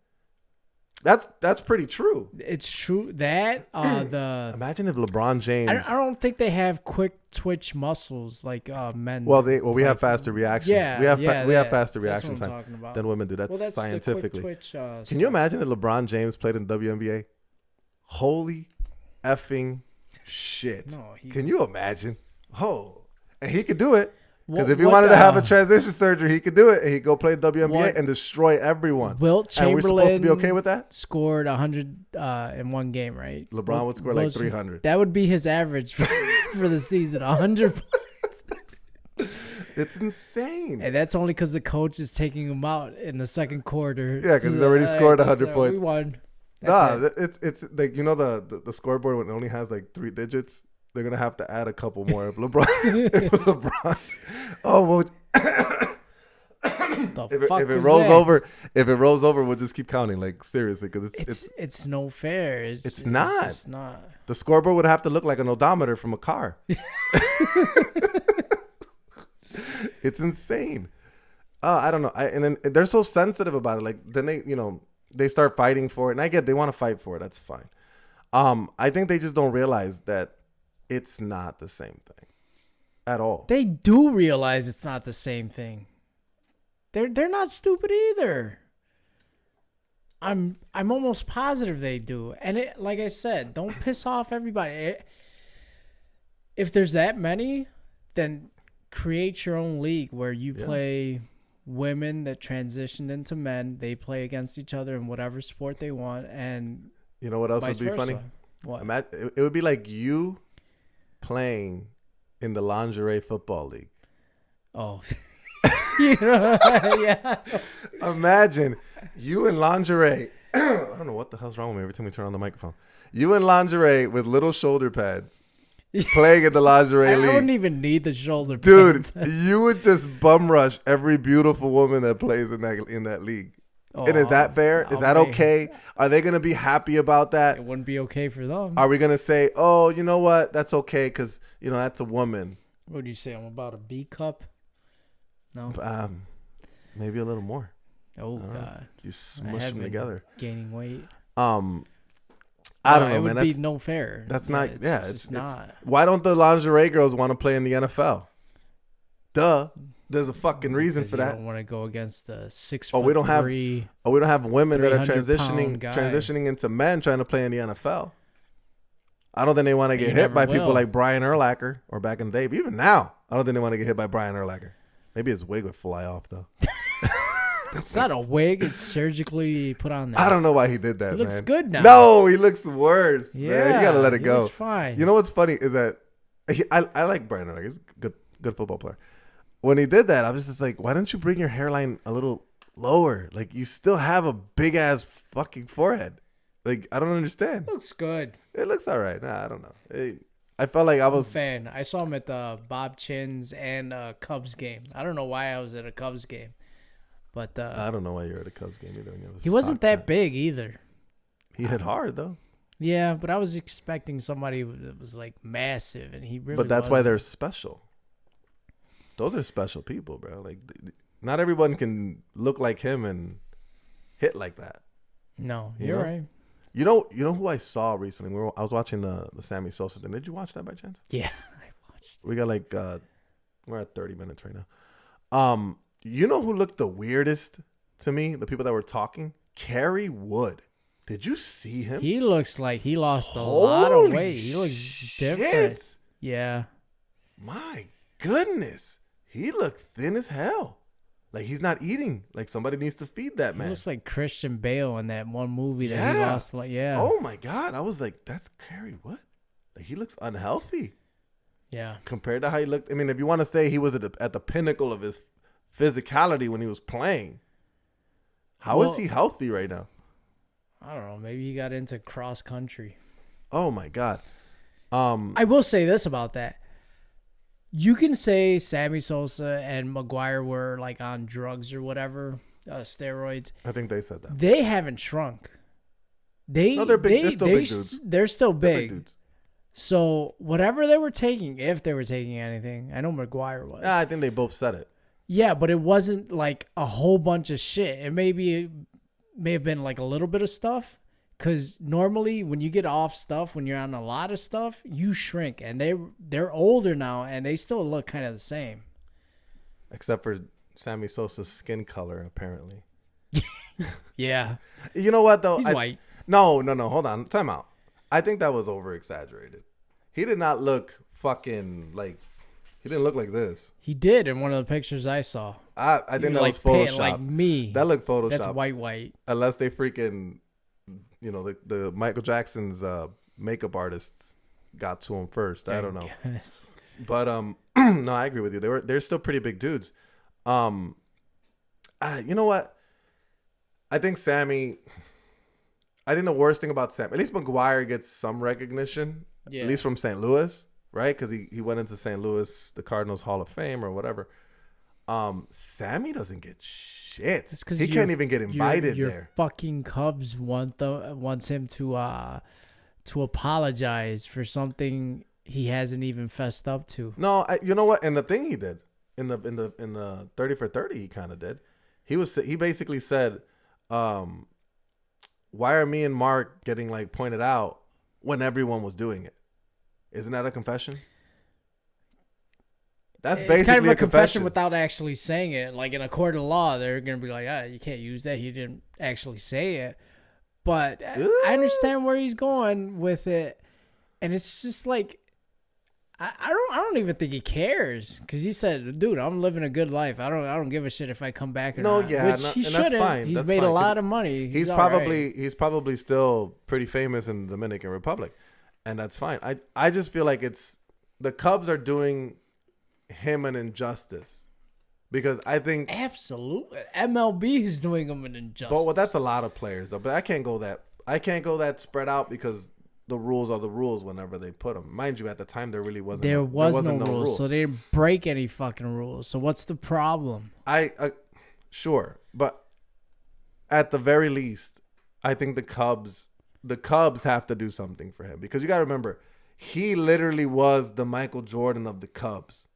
[SPEAKER 1] That's pretty true.
[SPEAKER 2] It's true that
[SPEAKER 1] Imagine if LeBron James.
[SPEAKER 2] I don't think they have quick twitch muscles like men.
[SPEAKER 1] Well, we have faster reactions.
[SPEAKER 2] Yeah,
[SPEAKER 1] we have
[SPEAKER 2] yeah,
[SPEAKER 1] faster
[SPEAKER 2] that's
[SPEAKER 1] reaction
[SPEAKER 2] what I'm
[SPEAKER 1] time
[SPEAKER 2] talking about.
[SPEAKER 1] than women do. That's,
[SPEAKER 2] Well, that's
[SPEAKER 1] scientifically.
[SPEAKER 2] The quick twitch,
[SPEAKER 1] Can you imagine if LeBron James played in the WNBA? Holy effing shit!
[SPEAKER 2] No,
[SPEAKER 1] Can you imagine? Oh, and he could do it. Because
[SPEAKER 2] What-
[SPEAKER 1] if he
[SPEAKER 2] what,
[SPEAKER 1] wanted to have a transition surgery, he could do it, and he'd go play WNBA
[SPEAKER 2] What-
[SPEAKER 1] and destroy everyone.
[SPEAKER 2] Wilt
[SPEAKER 1] And we're
[SPEAKER 2] Chamberlain
[SPEAKER 1] supposed to be okay with that?
[SPEAKER 2] scored 100 in one game, right?
[SPEAKER 1] LeBron would score like 300.
[SPEAKER 2] That would be his average for the season, 100 points.
[SPEAKER 1] It's insane.
[SPEAKER 2] And that's only because the coach is taking him out in the second quarter.
[SPEAKER 1] Yeah, 'cause he's already scored 100 points.
[SPEAKER 2] We won.
[SPEAKER 1] Nah,
[SPEAKER 2] That's
[SPEAKER 1] it's like, you know, the scoreboard when it only has like 3 digits. They're gonna have to add a couple more. If LeBron, oh well. If it rolls over, we'll just keep counting. Like, seriously, because
[SPEAKER 2] it's no fair.
[SPEAKER 1] It's not.
[SPEAKER 2] just not.
[SPEAKER 1] The scoreboard would have to look like an odometer from a car. It's insane. I don't know. And then they're so sensitive about it. Like, then they start fighting for it, and I get they want to fight for it. That's fine. I think they just don't realize that it's not the same thing at all.
[SPEAKER 2] They do realize it's not the same thing. They're not stupid either. I'm almost positive they do. And it, like I said, don't piss off everybody. If there's that many, then create your own league where you play women that transitioned into men. They play against each other in whatever sport they want, and
[SPEAKER 1] you know what else would be
[SPEAKER 2] versa.
[SPEAKER 1] funny?
[SPEAKER 2] What?
[SPEAKER 1] It would be like you playing in the lingerie football league.
[SPEAKER 2] Oh. Yeah.
[SPEAKER 1] Imagine you in lingerie. I don't know what the hell's wrong with me every time we turn on the microphone. You in lingerie with little shoulder pads playing in the lingerie
[SPEAKER 2] I
[SPEAKER 1] league.
[SPEAKER 2] wouldn't even need the shoulder
[SPEAKER 1] Dude,
[SPEAKER 2] pads.
[SPEAKER 1] you would just bum rush every beautiful woman that plays in that league. And is that fair? Is that okay? Are they going to be happy about that?
[SPEAKER 2] It wouldn't be okay for them.
[SPEAKER 1] Are we going to say, oh, you know what? That's okay because, that's a woman.
[SPEAKER 2] What do you say? I'm about a B cup? No.
[SPEAKER 1] Maybe a little more.
[SPEAKER 2] Oh, God.
[SPEAKER 1] You smush them together.
[SPEAKER 2] Gaining weight.
[SPEAKER 1] I don't know,
[SPEAKER 2] it
[SPEAKER 1] man.
[SPEAKER 2] would be no fair.
[SPEAKER 1] That's
[SPEAKER 2] Yeah,
[SPEAKER 1] not.
[SPEAKER 2] it's
[SPEAKER 1] It's
[SPEAKER 2] not.
[SPEAKER 1] Why don't the lingerie girls want to play in the NFL? Duh. There's a fucking reason for
[SPEAKER 2] You
[SPEAKER 1] that.
[SPEAKER 2] don't want to go against the 6
[SPEAKER 1] Oh, we don't have.
[SPEAKER 2] three.
[SPEAKER 1] Oh, we don't have women that are
[SPEAKER 2] 300-pound guy.
[SPEAKER 1] transitioning into men trying to play in the NFL. I don't think they want to get
[SPEAKER 2] You
[SPEAKER 1] hit
[SPEAKER 2] never
[SPEAKER 1] by people
[SPEAKER 2] will.
[SPEAKER 1] like Brian Urlacher or back in the day. But even now, I don't think they want to get hit by Brian Urlacher. Maybe his wig would fly off though.
[SPEAKER 2] It's not a wig. It's surgically put on there.
[SPEAKER 1] I don't know why he did that.
[SPEAKER 2] He looks
[SPEAKER 1] man.
[SPEAKER 2] good now.
[SPEAKER 1] No, he looks worse.
[SPEAKER 2] Yeah.
[SPEAKER 1] Man. You gotta let it
[SPEAKER 2] he
[SPEAKER 1] go.
[SPEAKER 2] looks fine.
[SPEAKER 1] You know what's funny is that I like Brian Urlacher. He's a good football player. When he did that, I was just like, why don't you bring your hairline a little lower? Like, you still have a big ass fucking forehead. Like, I don't understand.
[SPEAKER 2] Looks good.
[SPEAKER 1] It looks all right. Nah, I don't know. I felt like I
[SPEAKER 2] I'm a
[SPEAKER 1] was.
[SPEAKER 2] fan. I saw him at the Bob Chin's and Cubs game. I don't know why I was at a Cubs game, but
[SPEAKER 1] I don't know why you're at a Cubs game either.
[SPEAKER 2] he wasn't that big either.
[SPEAKER 1] He hit hard though.
[SPEAKER 2] Yeah, but I was expecting somebody that was like massive, and he really.
[SPEAKER 1] But that's why
[SPEAKER 2] wasn't.
[SPEAKER 1] they're special. Those are special people, bro. Like, not everyone can look like him and hit like that.
[SPEAKER 2] No,
[SPEAKER 1] You
[SPEAKER 2] you're
[SPEAKER 1] know?
[SPEAKER 2] right.
[SPEAKER 1] You know who I saw recently? I was watching the Sammy Sosa thing. Did you watch that by chance?
[SPEAKER 2] Yeah, I watched.
[SPEAKER 1] We got like we're at 30 minutes right now. You know who looked the weirdest to me? The people that were talking? Kerry Wood. Did you see him?
[SPEAKER 2] He looks like he lost a lot of
[SPEAKER 1] Holy
[SPEAKER 2] weight. He looks
[SPEAKER 1] shit.
[SPEAKER 2] different. Yeah.
[SPEAKER 1] My goodness. He looked thin as hell. Like, he's not eating. Like, somebody needs to feed that
[SPEAKER 2] He
[SPEAKER 1] man.
[SPEAKER 2] looks like Christian Bale in that one movie that he
[SPEAKER 1] Yeah.
[SPEAKER 2] lost. Like, yeah.
[SPEAKER 1] Oh my God. I was like, that's Kerry Wood. Like, he looks unhealthy.
[SPEAKER 2] Yeah.
[SPEAKER 1] compared to how he looked. I mean, if you want to say he was at the pinnacle of his physicality when he was playing, how is he healthy right now?
[SPEAKER 2] I don't know. Maybe he got into cross country.
[SPEAKER 1] Oh my God.
[SPEAKER 2] I will say this about that. You can say Sammy Sosa and McGwire were like on drugs or whatever, steroids.
[SPEAKER 1] I think they said that.
[SPEAKER 2] They haven't shrunk.
[SPEAKER 1] They're big. They're still big dudes.
[SPEAKER 2] They're still
[SPEAKER 1] They're
[SPEAKER 2] big.
[SPEAKER 1] dudes.
[SPEAKER 2] So whatever they were taking, if they were taking anything, I know McGwire was.
[SPEAKER 1] Yeah, I think they both said it.
[SPEAKER 2] Yeah, but it wasn't like a whole bunch of shit. It may have been like a little bit of stuff. Because normally when you get off stuff, when you're on a lot of stuff, you shrink. And they're older now, and they still look kind of the same.
[SPEAKER 1] Except for Sammy Sosa's skin color, apparently.
[SPEAKER 2] Yeah.
[SPEAKER 1] You know what, though?
[SPEAKER 2] He's white.
[SPEAKER 1] No. Hold on. Time out. I think that was over-exaggerated. He did not look fucking like... He didn't look like this.
[SPEAKER 2] He did in one of the pictures I saw.
[SPEAKER 1] I think that was Photoshop.
[SPEAKER 2] Like me.
[SPEAKER 1] That looked Photoshop.
[SPEAKER 2] That's white.
[SPEAKER 1] Unless they freaking... You know, the Michael Jackson's makeup artists got to him first. I don't know.
[SPEAKER 2] Guess.
[SPEAKER 1] But no, I agree with you. They're still pretty big dudes. You know what? I think the worst thing about Sam, at least McGwire gets some recognition, at least from St. Louis, right? Because he went into St. Louis, the Cardinals Hall of Fame or whatever. Sammy doesn't get shit. He can't even get invited there.
[SPEAKER 2] Fucking Cubs wants him to apologize for something he hasn't even fessed up to.
[SPEAKER 1] No, you know what? And the thing he did in the 30 for 30, he kind of did. He basically said, "Why are me and Mark getting like pointed out when everyone was doing it?" Isn't that a confession? That's basically
[SPEAKER 2] kind of a
[SPEAKER 1] confession
[SPEAKER 2] without actually saying it. Like in a court of law, they're gonna be like, you can't use that. He didn't actually say it. But I understand where he's going with it, and it's just like I don't even think he cares, because he said, "Dude, I'm living a good life. I don't give a shit if I come back or not." Which he shouldn't. That's fine. He's made a lot of money.
[SPEAKER 1] He's probably still pretty famous in the Dominican Republic, and that's fine. I just feel like the Cubs are doing him an injustice, because I think
[SPEAKER 2] absolutely MLB is doing him an injustice.
[SPEAKER 1] But that's a lot of players though. But I can't go that spread out, because the rules are the rules whenever they put them. Mind you, at the time there really wasn't.
[SPEAKER 2] There wasn't no rules,
[SPEAKER 1] rule.
[SPEAKER 2] so they didn't break any fucking rules. So what's the problem?
[SPEAKER 1] Sure, but at the very least, I think the Cubs have to do something for him, because you got to remember, he literally was the Michael Jordan of the Cubs.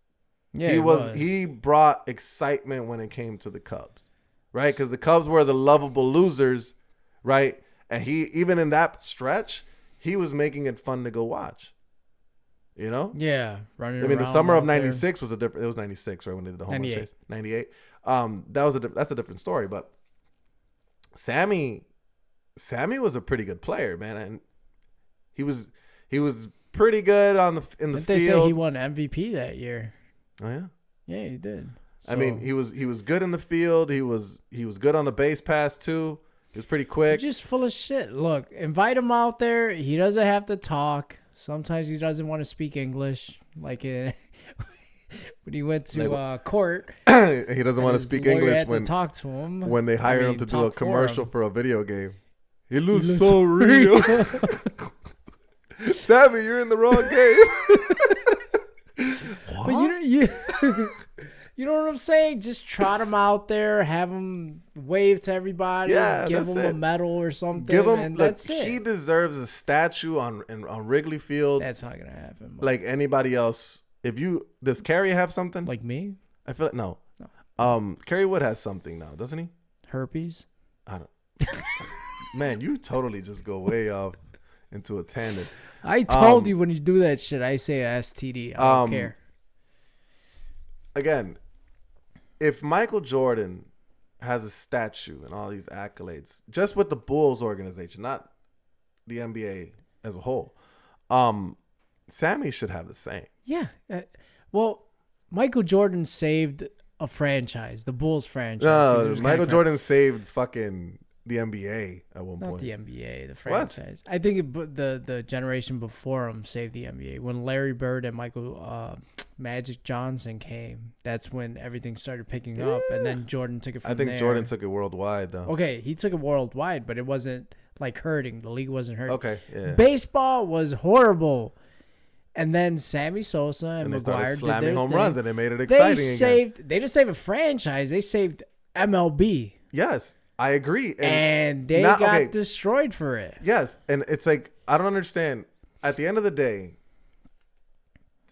[SPEAKER 1] Yeah, he brought excitement when it came to the Cubs, right? Because the Cubs were the lovable losers, right? And he, even in that stretch, he was making it fun to go watch. You know?
[SPEAKER 2] Yeah, running.
[SPEAKER 1] I mean, the summer of '96 was a different. It was '96, right, when they did the home run chase. '98. That's a different story. But Sammy was a pretty good player, man, and he was pretty good in the field.
[SPEAKER 2] They say he won MVP that year.
[SPEAKER 1] Oh yeah.
[SPEAKER 2] Yeah, he did.
[SPEAKER 1] So, I mean, he was good in the field. He was good on the base pass too. He was pretty quick.
[SPEAKER 2] He's just full of shit. Look, invite him out there. He doesn't have to talk. Sometimes he doesn't want to speak English. Like when he went to court,
[SPEAKER 1] he doesn't want to speak English
[SPEAKER 2] when talk to him.
[SPEAKER 1] When they hire him to do a commercial for a video game. He looks so real. Sammy, you're in the wrong game.
[SPEAKER 2] What? But you know what I'm saying? Just trot him out there, have him wave to everybody, give him a medal or something.
[SPEAKER 1] Give him,
[SPEAKER 2] and that's it.
[SPEAKER 1] He deserves a statue on Wrigley Field.
[SPEAKER 2] That's not gonna happen.
[SPEAKER 1] Like anybody else. Does Kerry have something?
[SPEAKER 2] Like me?
[SPEAKER 1] I feel like no. Kerry Wood has something now, doesn't he?
[SPEAKER 2] Herpes?
[SPEAKER 1] I don't. Man, you totally just go way off into a tangent.
[SPEAKER 2] I told you when you do that shit, I say STD. I don't care.
[SPEAKER 1] Again, if Michael Jordan has a statue and all these accolades, just with the Bulls organization, not the NBA as a whole, Sammy should have the same.
[SPEAKER 2] Yeah. Well, Michael Jordan saved a franchise, the Bulls franchise.
[SPEAKER 1] No, Michael Jordan saved fucking the NBA at one
[SPEAKER 2] Not
[SPEAKER 1] point.
[SPEAKER 2] the NBA, the franchise. I think the generation before him saved the NBA. When Larry Bird and Michael Magic Johnson came, that's when everything started picking up, and then Jordan took it from there.
[SPEAKER 1] I think Jordan took it worldwide, though.
[SPEAKER 2] Okay, he took it worldwide, but it wasn't like hurting. The league wasn't hurting.
[SPEAKER 1] Okay, yeah.
[SPEAKER 2] Baseball was horrible. And then Sammy Sosa and
[SPEAKER 1] they started
[SPEAKER 2] McGwire
[SPEAKER 1] slamming
[SPEAKER 2] did their
[SPEAKER 1] home
[SPEAKER 2] thing.
[SPEAKER 1] runs, and it made it exciting again.
[SPEAKER 2] They didn't save a franchise. They saved MLB.
[SPEAKER 1] Yes, I agree.
[SPEAKER 2] And they got destroyed for it.
[SPEAKER 1] Yes, and it's like, I don't understand. At the end of the day,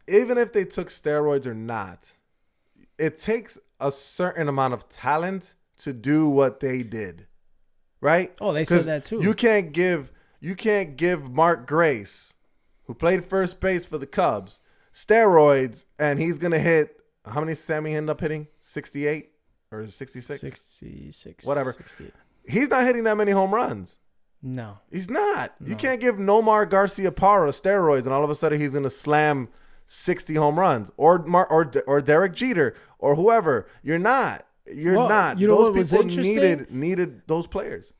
[SPEAKER 1] even if they took steroids or not, it takes a certain amount of talent to do what they did, right?
[SPEAKER 2] Oh, they said that too.
[SPEAKER 1] You can't give Mark Grace, who played first base for the Cubs, steroids, and he's gonna hit, how many Sammy end up hitting? 68 or 66?
[SPEAKER 2] 66.
[SPEAKER 1] Whatever.
[SPEAKER 2] 68.
[SPEAKER 1] He's not hitting that many home runs.
[SPEAKER 2] No.
[SPEAKER 1] He's not.
[SPEAKER 2] No.
[SPEAKER 1] You can't give Nomar Garciaparra steroids and all of a sudden he's gonna slam 60 home runs, or Derek Jeter or whoever. You're not. You're not.
[SPEAKER 2] You know
[SPEAKER 1] those
[SPEAKER 2] what was
[SPEAKER 1] people
[SPEAKER 2] interesting?
[SPEAKER 1] needed those players.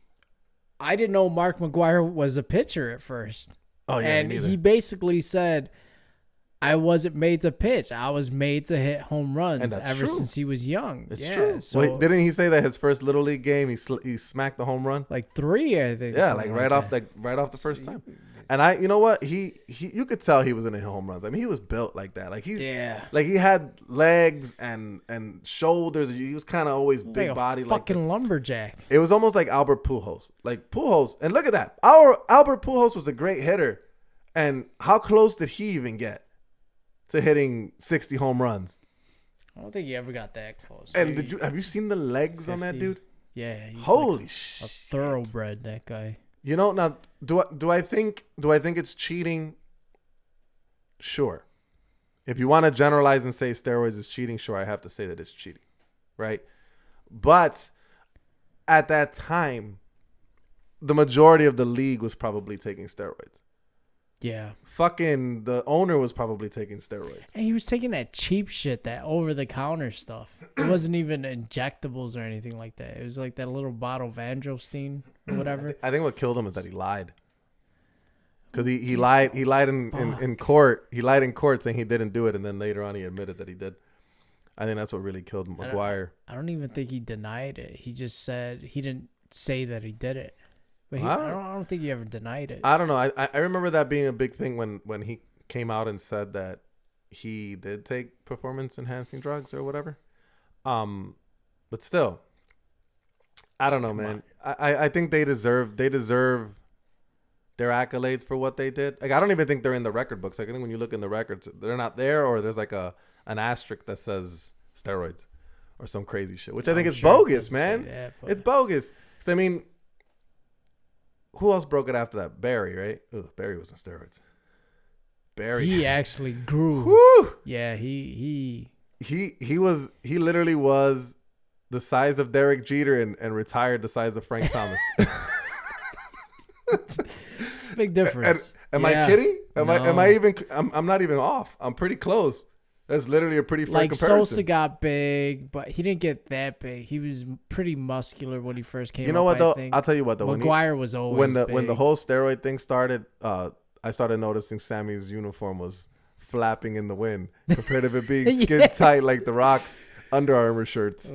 [SPEAKER 2] I didn't know Mark McGwire was a pitcher at first.
[SPEAKER 1] Oh yeah,
[SPEAKER 2] and he basically said, I wasn't made to pitch. I was made to hit home runs ever since he was young.
[SPEAKER 1] It's true. So wait, didn't he say that his first Little League game he smacked the home run?
[SPEAKER 2] Like 3, I think.
[SPEAKER 1] Yeah, like right off the first time. And you know what? He you could tell he was gonna hit home runs. I mean, he was built like that. Like he had legs and shoulders. He was kind of always big body, like
[SPEAKER 2] fucking lumberjack.
[SPEAKER 1] It was almost like Albert Pujols. Like Pujols, and look at that. Our Albert Pujols was a great hitter, and how close did he even get to hitting 60 home runs?
[SPEAKER 2] I don't think he ever got that close.
[SPEAKER 1] And have you seen the legs
[SPEAKER 2] 50.
[SPEAKER 1] on that dude?
[SPEAKER 2] Yeah.
[SPEAKER 1] Holy shit.
[SPEAKER 2] A thoroughbred, that guy.
[SPEAKER 1] You know, now do I think it's cheating? Sure. If you want to generalize and say steroids is cheating, sure, I have to say that it's cheating, right? But at that time, the majority of the league was probably taking steroids.
[SPEAKER 2] Yeah.
[SPEAKER 1] Fucking the owner was probably taking steroids.
[SPEAKER 2] And he was taking that cheap shit, that over-the-counter stuff. It wasn't even injectables or anything like that. It was like that little bottle of Androstein or whatever.
[SPEAKER 1] I think what killed him is that he lied. Because he lied in court. He lied in court saying he didn't do it, and then later on he admitted that he did. I think that's what really killed McGwire.
[SPEAKER 2] I don't even think he denied it. He just said he didn't say that he did it. But I don't think he ever denied it.
[SPEAKER 1] I don't know. I remember that being a big thing when he came out and said that he did take performance-enhancing drugs or whatever. But still, I don't know, man. I think they deserve their accolades for what they did. Like, I don't even think they're in the record books. Like, I think when you look in the records, they're not there, or there's like an asterisk that says steroids or some crazy shit, which I think is bogus, man. It's bogus. So I mean, who else broke it after that? Barry, right? Ugh, Barry was on steroids. Barry.
[SPEAKER 2] He actually grew.
[SPEAKER 1] Woo!
[SPEAKER 2] Yeah, he
[SPEAKER 1] literally was the size of Derek Jeter and retired the size of Frank Thomas.
[SPEAKER 2] It's a big difference.
[SPEAKER 1] Am I kidding? Am I even? I'm not even off. I'm pretty close. That's literally a pretty fair comparison.
[SPEAKER 2] Sosa got big, but he didn't get that big. He was pretty muscular when he first came.
[SPEAKER 1] You know what though? I'll tell you what though.
[SPEAKER 2] McGwire was always
[SPEAKER 1] when the whole steroid thing started. I started noticing Sammy's uniform was flapping in the wind compared to it being skin tight like the Rock's Under Armour shirts.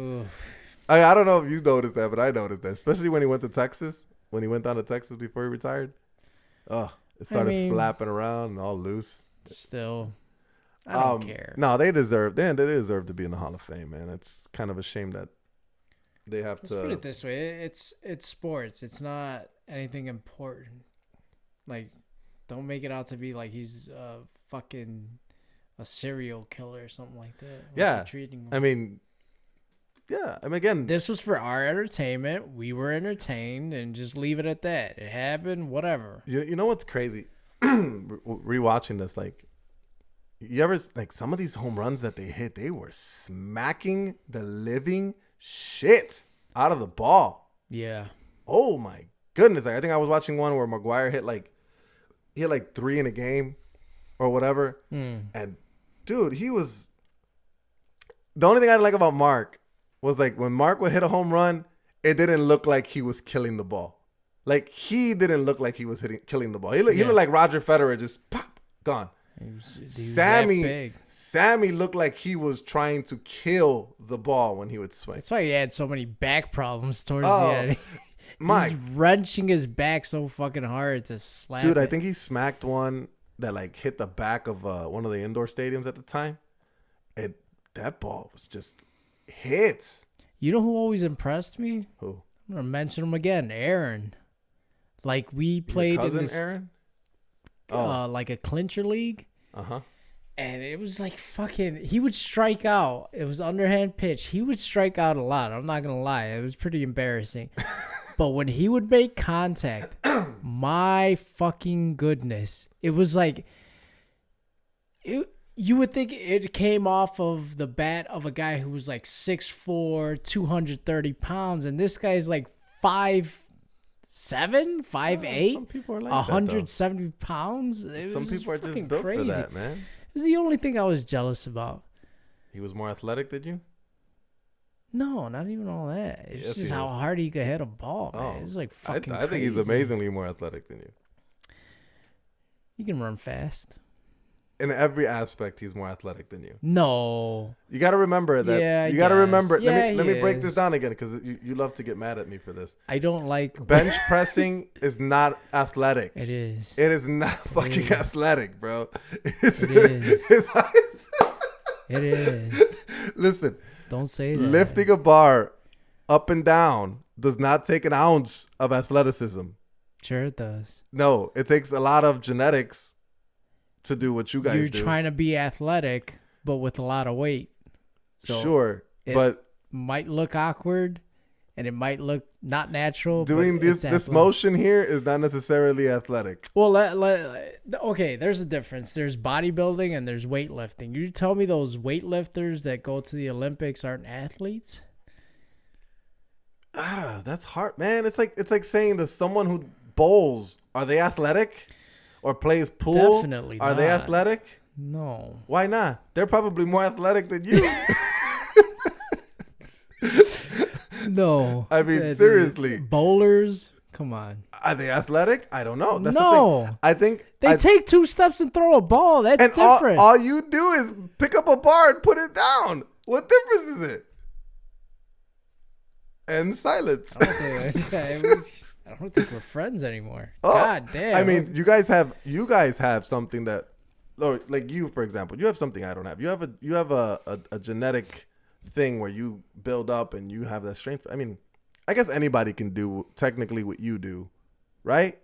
[SPEAKER 1] I don't know if you noticed that, but I noticed that, especially when he went to Texas. When he went down to Texas before he retired. It started flapping around and all loose.
[SPEAKER 2] Still. I don't care.
[SPEAKER 1] No, they deserve to be in the Hall of Fame, man. It's kind of a shame that they have to.
[SPEAKER 2] Let's put it this way: it's sports. It's not anything important. Like, don't make it out to be like he's fucking a serial killer or something like that.
[SPEAKER 1] Yeah, I mean, again,
[SPEAKER 2] this was for our entertainment. We were entertained, and just leave it at that. It happened. Whatever.
[SPEAKER 1] You know what's crazy? Rewatching this, like. You ever, like, some of these home runs that they hit, they were smacking the living shit out of the ball.
[SPEAKER 2] Yeah.
[SPEAKER 1] Oh my goodness. Like, I think I was watching one where McGwire hit like 3 in a game or whatever. And dude, the only thing I like about Mark was like when Mark would hit a home run, it didn't look like he was killing the ball. Like, he didn't look like he was killing the ball. He looked like Roger Federer, just pop, gone. Sammy looked like he was trying to kill the ball when he would swing.
[SPEAKER 2] That's why he had so many back problems towards the end. He's wrenching his back so fucking hard to slap.
[SPEAKER 1] Dude, I think he smacked one that like hit the back of one of the indoor stadiums at the time. And that ball was just hits.
[SPEAKER 2] You know who always impressed me?
[SPEAKER 1] Who?
[SPEAKER 2] I'm gonna mention him again, Aaron. Like we played
[SPEAKER 1] Your cousin,
[SPEAKER 2] in this,
[SPEAKER 1] Aaron?
[SPEAKER 2] like a clincher league.
[SPEAKER 1] Uh-huh.
[SPEAKER 2] And it was like fucking, he would strike out. It was underhand pitch. He would strike out a lot. I'm not going to lie. It was pretty embarrassing. But when he would make contact, my fucking goodness. It was like, you would think it came off of the bat of a guy who was like 6'4", 230 pounds. And this guy's like 5'7", 5'8",
[SPEAKER 1] some people are like
[SPEAKER 2] 170 pounds.
[SPEAKER 1] Some people are just built
[SPEAKER 2] crazy.
[SPEAKER 1] for that, man.
[SPEAKER 2] It was the only thing I was jealous about.
[SPEAKER 1] He was more athletic than you?
[SPEAKER 2] No, not even all that. It's
[SPEAKER 1] Yes,
[SPEAKER 2] just how hard he could hit a ball, man.
[SPEAKER 1] Oh,
[SPEAKER 2] It was like fucking
[SPEAKER 1] I think he's
[SPEAKER 2] crazy.
[SPEAKER 1] amazingly more athletic than you.
[SPEAKER 2] He can run fast.
[SPEAKER 1] In every aspect, he's more athletic than you.
[SPEAKER 2] No.
[SPEAKER 1] You got to remember that.
[SPEAKER 2] Yeah,
[SPEAKER 1] you got to remember.
[SPEAKER 2] Yeah,
[SPEAKER 1] let me break
[SPEAKER 2] is.
[SPEAKER 1] this down again because you love to get mad at me for this.
[SPEAKER 2] I don't like...
[SPEAKER 1] Bench pressing is not athletic.
[SPEAKER 2] It is.
[SPEAKER 1] It is not fucking athletic, bro.
[SPEAKER 2] It is. It is.
[SPEAKER 1] Listen.
[SPEAKER 2] Don't say that.
[SPEAKER 1] Lifting a bar up and down does not take an ounce of athleticism.
[SPEAKER 2] Sure it does.
[SPEAKER 1] No, it takes a lot of genetics to do what you guys do.
[SPEAKER 2] You're trying to be athletic, but with a lot of weight. So
[SPEAKER 1] sure, but
[SPEAKER 2] might look awkward, and it might look not natural.
[SPEAKER 1] Doing this motion here is not necessarily athletic.
[SPEAKER 2] Well, okay, there's a difference. There's bodybuilding and there's weightlifting. You tell me those weightlifters that go to the Olympics aren't athletes?
[SPEAKER 1] That's hard, man. It's like saying to someone who bowls, are they athletic? Or plays pool?
[SPEAKER 2] Definitely
[SPEAKER 1] Are
[SPEAKER 2] not.
[SPEAKER 1] they athletic?
[SPEAKER 2] No.
[SPEAKER 1] Why not? They're probably more athletic than you.
[SPEAKER 2] No.
[SPEAKER 1] I mean, seriously.
[SPEAKER 2] Bowlers? Come on.
[SPEAKER 1] Are they athletic? I don't know. That's
[SPEAKER 2] No.
[SPEAKER 1] the thing. I think
[SPEAKER 2] They take 2 steps and throw a ball. That's
[SPEAKER 1] and
[SPEAKER 2] different.
[SPEAKER 1] all you do is pick up a bar and put it down. What difference is it? And silence.
[SPEAKER 2] I don't think we're friends anymore.
[SPEAKER 1] Oh,
[SPEAKER 2] God damn.
[SPEAKER 1] I mean, you guys have something that, or like you, for example, you have something I don't have. You have a genetic thing where you build up and you have that strength. I mean, I guess anybody can do technically what you do, right?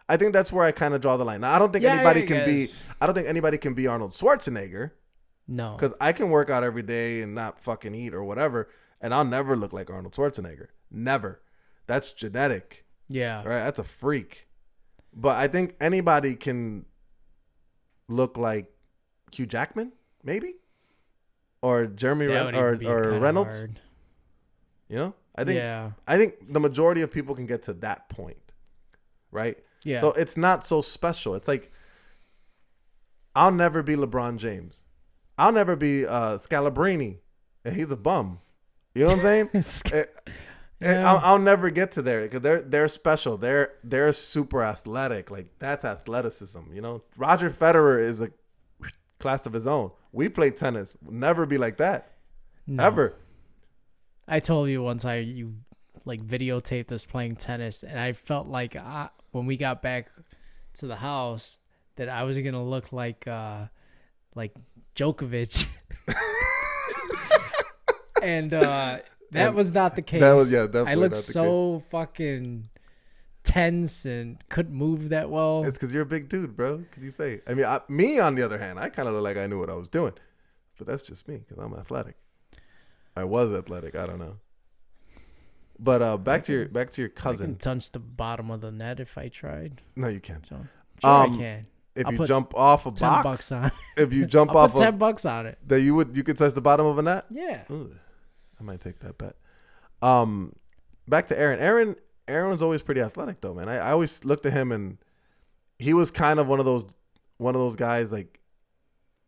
[SPEAKER 1] I think that's where I kind of draw the line. Now, I don't think anybody can be. I don't think anybody can be Arnold Schwarzenegger.
[SPEAKER 2] No,
[SPEAKER 1] because I can work out every day and not fucking eat or whatever, and I'll never look like Arnold Schwarzenegger. Never. That's genetic.
[SPEAKER 2] Yeah.
[SPEAKER 1] Right? That's a freak. But I think anybody can look like Hugh Jackman, maybe? Or Jeremy or Reynolds.
[SPEAKER 2] Hard.
[SPEAKER 1] You know? I think the majority of people can get to that point. Right?
[SPEAKER 2] Yeah.
[SPEAKER 1] So it's not so special. It's like I'll never be LeBron James. I'll never be Scalabrini. And he's a bum. You know what I'm saying?
[SPEAKER 2] Yeah.
[SPEAKER 1] I'll never get to there because they're special. They're super athletic. Like that's athleticism. You know, Roger Federer is a class of his own. We play tennis. We'll never be like that. No. Ever.
[SPEAKER 2] I told you once you like videotaped us playing tennis, and I felt like when we got back to the house that I was gonna look like Djokovic, and that was not the case.
[SPEAKER 1] That was definitely
[SPEAKER 2] I looked
[SPEAKER 1] not the
[SPEAKER 2] so fucking tense and couldn't move that well.
[SPEAKER 1] It's because you're a big dude, bro. What can you say? I mean, me on the other hand, I kind of look like I knew what I was doing, but that's just me because I'm athletic. I was athletic. I don't know. But back to your cousin.
[SPEAKER 2] I can touch the bottom of the net if I tried.
[SPEAKER 1] No, you can't.
[SPEAKER 2] So, sure I can.
[SPEAKER 1] If
[SPEAKER 2] I'll
[SPEAKER 1] you
[SPEAKER 2] put
[SPEAKER 1] jump off a box,
[SPEAKER 2] $10 on it.
[SPEAKER 1] If you jump
[SPEAKER 2] I'll
[SPEAKER 1] off,
[SPEAKER 2] put $10 on it.
[SPEAKER 1] That you could touch the bottom of a net.
[SPEAKER 2] Yeah.
[SPEAKER 1] Ooh, I might take that bet. Back to Aaron. Aaron was always pretty athletic though, man. I always looked at him and he was kind of one of those guys like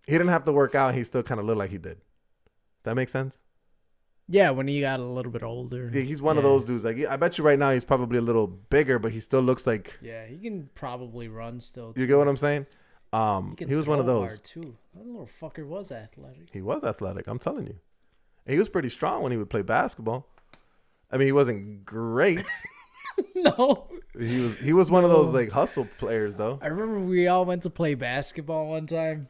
[SPEAKER 1] he didn't have to work out. And he still kind of looked like he did. That makes sense.
[SPEAKER 2] Yeah, when he got a little bit older.
[SPEAKER 1] He's one of those dudes. Like, I bet you right now he's probably a little bigger, but he still looks like.
[SPEAKER 2] Yeah, he can probably run still.
[SPEAKER 1] You get what I'm saying? He was one of those.
[SPEAKER 2] Hard too. That little fucker was athletic.
[SPEAKER 1] He was athletic. I'm telling you. And he was pretty strong when he would play basketball. I mean, he wasn't great.
[SPEAKER 2] No.
[SPEAKER 1] He was one of those like hustle players though.
[SPEAKER 2] I remember we all went to play basketball one time.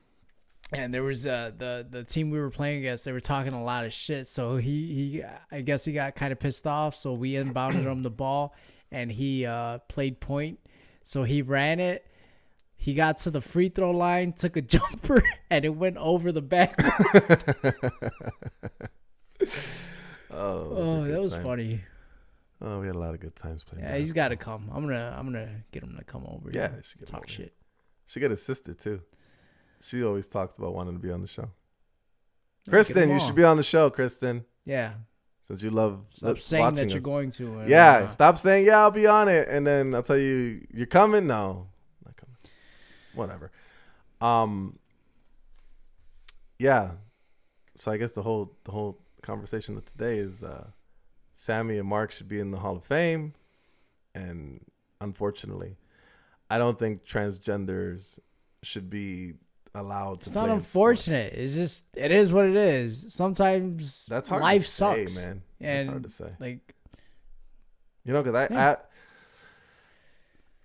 [SPEAKER 2] And there was the team we were playing against. They were talking a lot of shit. So he I guess he got kind of pissed off. So we inbounded him the ball, and he played point. So he ran it. He got to the free throw line, took a jumper, and it went over the back. That was funny.
[SPEAKER 1] Oh, we had a lot of good times playing.
[SPEAKER 2] Yeah, he's got to come. I'm gonna get him to come over.
[SPEAKER 1] Yeah,
[SPEAKER 2] talk shit.
[SPEAKER 1] She got his sister too. She always talks about wanting to be on the show. Kristen, you should be on the show, Kristen.
[SPEAKER 2] Yeah.
[SPEAKER 1] Since you love
[SPEAKER 2] stop saying that you're going to.
[SPEAKER 1] Yeah, stop saying, yeah, I'll be on it. And then I'll tell you, you're coming? No, not coming. Whatever. Yeah. So I guess the whole conversation of today is Sammy and Mark should be in the Hall of Fame. And unfortunately, I don't think transgenders should be allowed to.
[SPEAKER 2] It's not unfortunate. It's just, it is what it is. Sometimes
[SPEAKER 1] that's hard
[SPEAKER 2] life
[SPEAKER 1] to
[SPEAKER 2] sucks,
[SPEAKER 1] say, man.
[SPEAKER 2] And
[SPEAKER 1] that's hard to say.
[SPEAKER 2] Like,
[SPEAKER 1] you know, because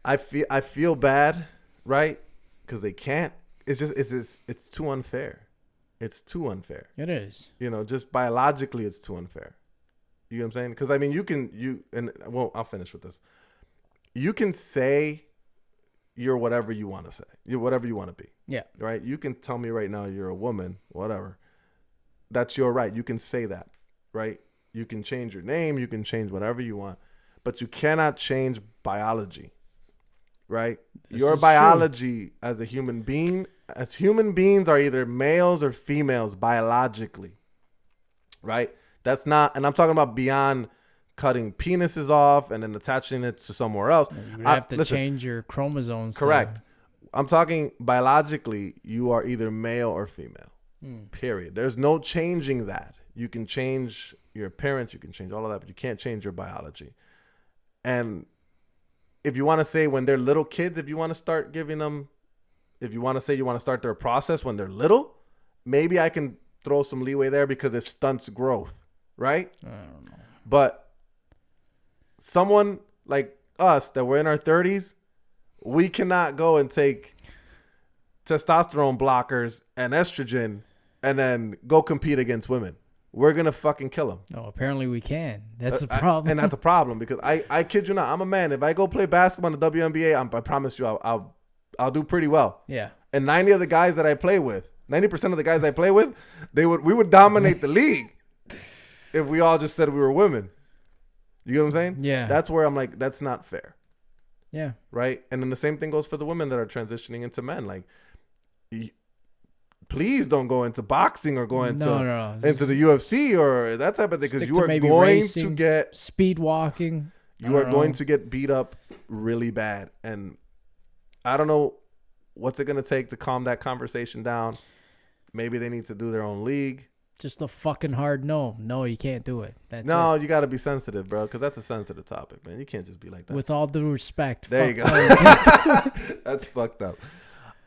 [SPEAKER 1] I feel bad, right? Because they can't. It's too unfair. It's too unfair.
[SPEAKER 2] It is.
[SPEAKER 1] You know, just biologically, it's too unfair. You know what I'm saying? Because I mean, I'll finish with this. You can say you're whatever you want to say. You're whatever you want to be.
[SPEAKER 2] Yeah.
[SPEAKER 1] Right? You can tell me right now you're a woman, whatever. That's your right. You can say that, right? You can change your name. You can change whatever you want. But you cannot change biology, right? Your biology as a human being, as human beings are either males or females biologically, right? That's not, and I'm talking about beyond cutting penises off and then attaching it to somewhere else.
[SPEAKER 2] You would have to change your chromosomes.
[SPEAKER 1] Correct. I'm talking biologically, you are either male or female, period. There's no changing that. You can change your appearance, you can change all of that, but you can't change your biology. And if you want to say when they're little kids, if you want to start giving them, if you want to say you want to start their process when they're little, maybe I can throw some leeway there because it stunts growth, right?
[SPEAKER 2] I don't know.
[SPEAKER 1] But someone like us that we're in our 30s, we cannot go and take testosterone blockers and estrogen and then go compete against women. We're going to fucking kill them.
[SPEAKER 2] No, apparently we can. That's the problem.
[SPEAKER 1] And that's a problem because I kid you not, I'm a man. If I go play basketball in the WNBA, I promise you I'll do pretty well.
[SPEAKER 2] Yeah.
[SPEAKER 1] And 90% of the guys I play with, we would dominate the league if we all just said we were women. You get what I'm saying?
[SPEAKER 2] Yeah.
[SPEAKER 1] That's where I'm like, that's not fair.
[SPEAKER 2] Yeah.
[SPEAKER 1] Right? And then the same thing goes for the women that are transitioning into men. Like, please don't go into boxing or go into the UFC or that type of thing because you are going to get
[SPEAKER 2] speed walking.
[SPEAKER 1] You are going to get beat up really bad. And I don't know what's it going to take to calm that conversation down. Maybe they need to do their own league.
[SPEAKER 2] Just a fucking hard no. No, you can't do it.
[SPEAKER 1] You got to be sensitive, bro, because that's a sensitive topic, man. You can't just be like that.
[SPEAKER 2] With all due respect.
[SPEAKER 1] There you go. That's fucked up.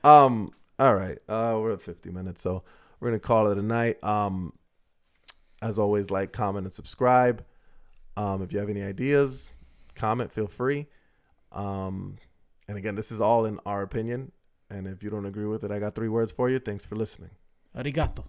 [SPEAKER 1] All right. We're at 50 minutes, so we're going to call it a night. As always, like, comment, and subscribe. If you have any ideas, comment, feel free. And again, this is all in our opinion. And if you don't agree with it, I got 3 words for you. Thanks for listening.
[SPEAKER 2] Arigato.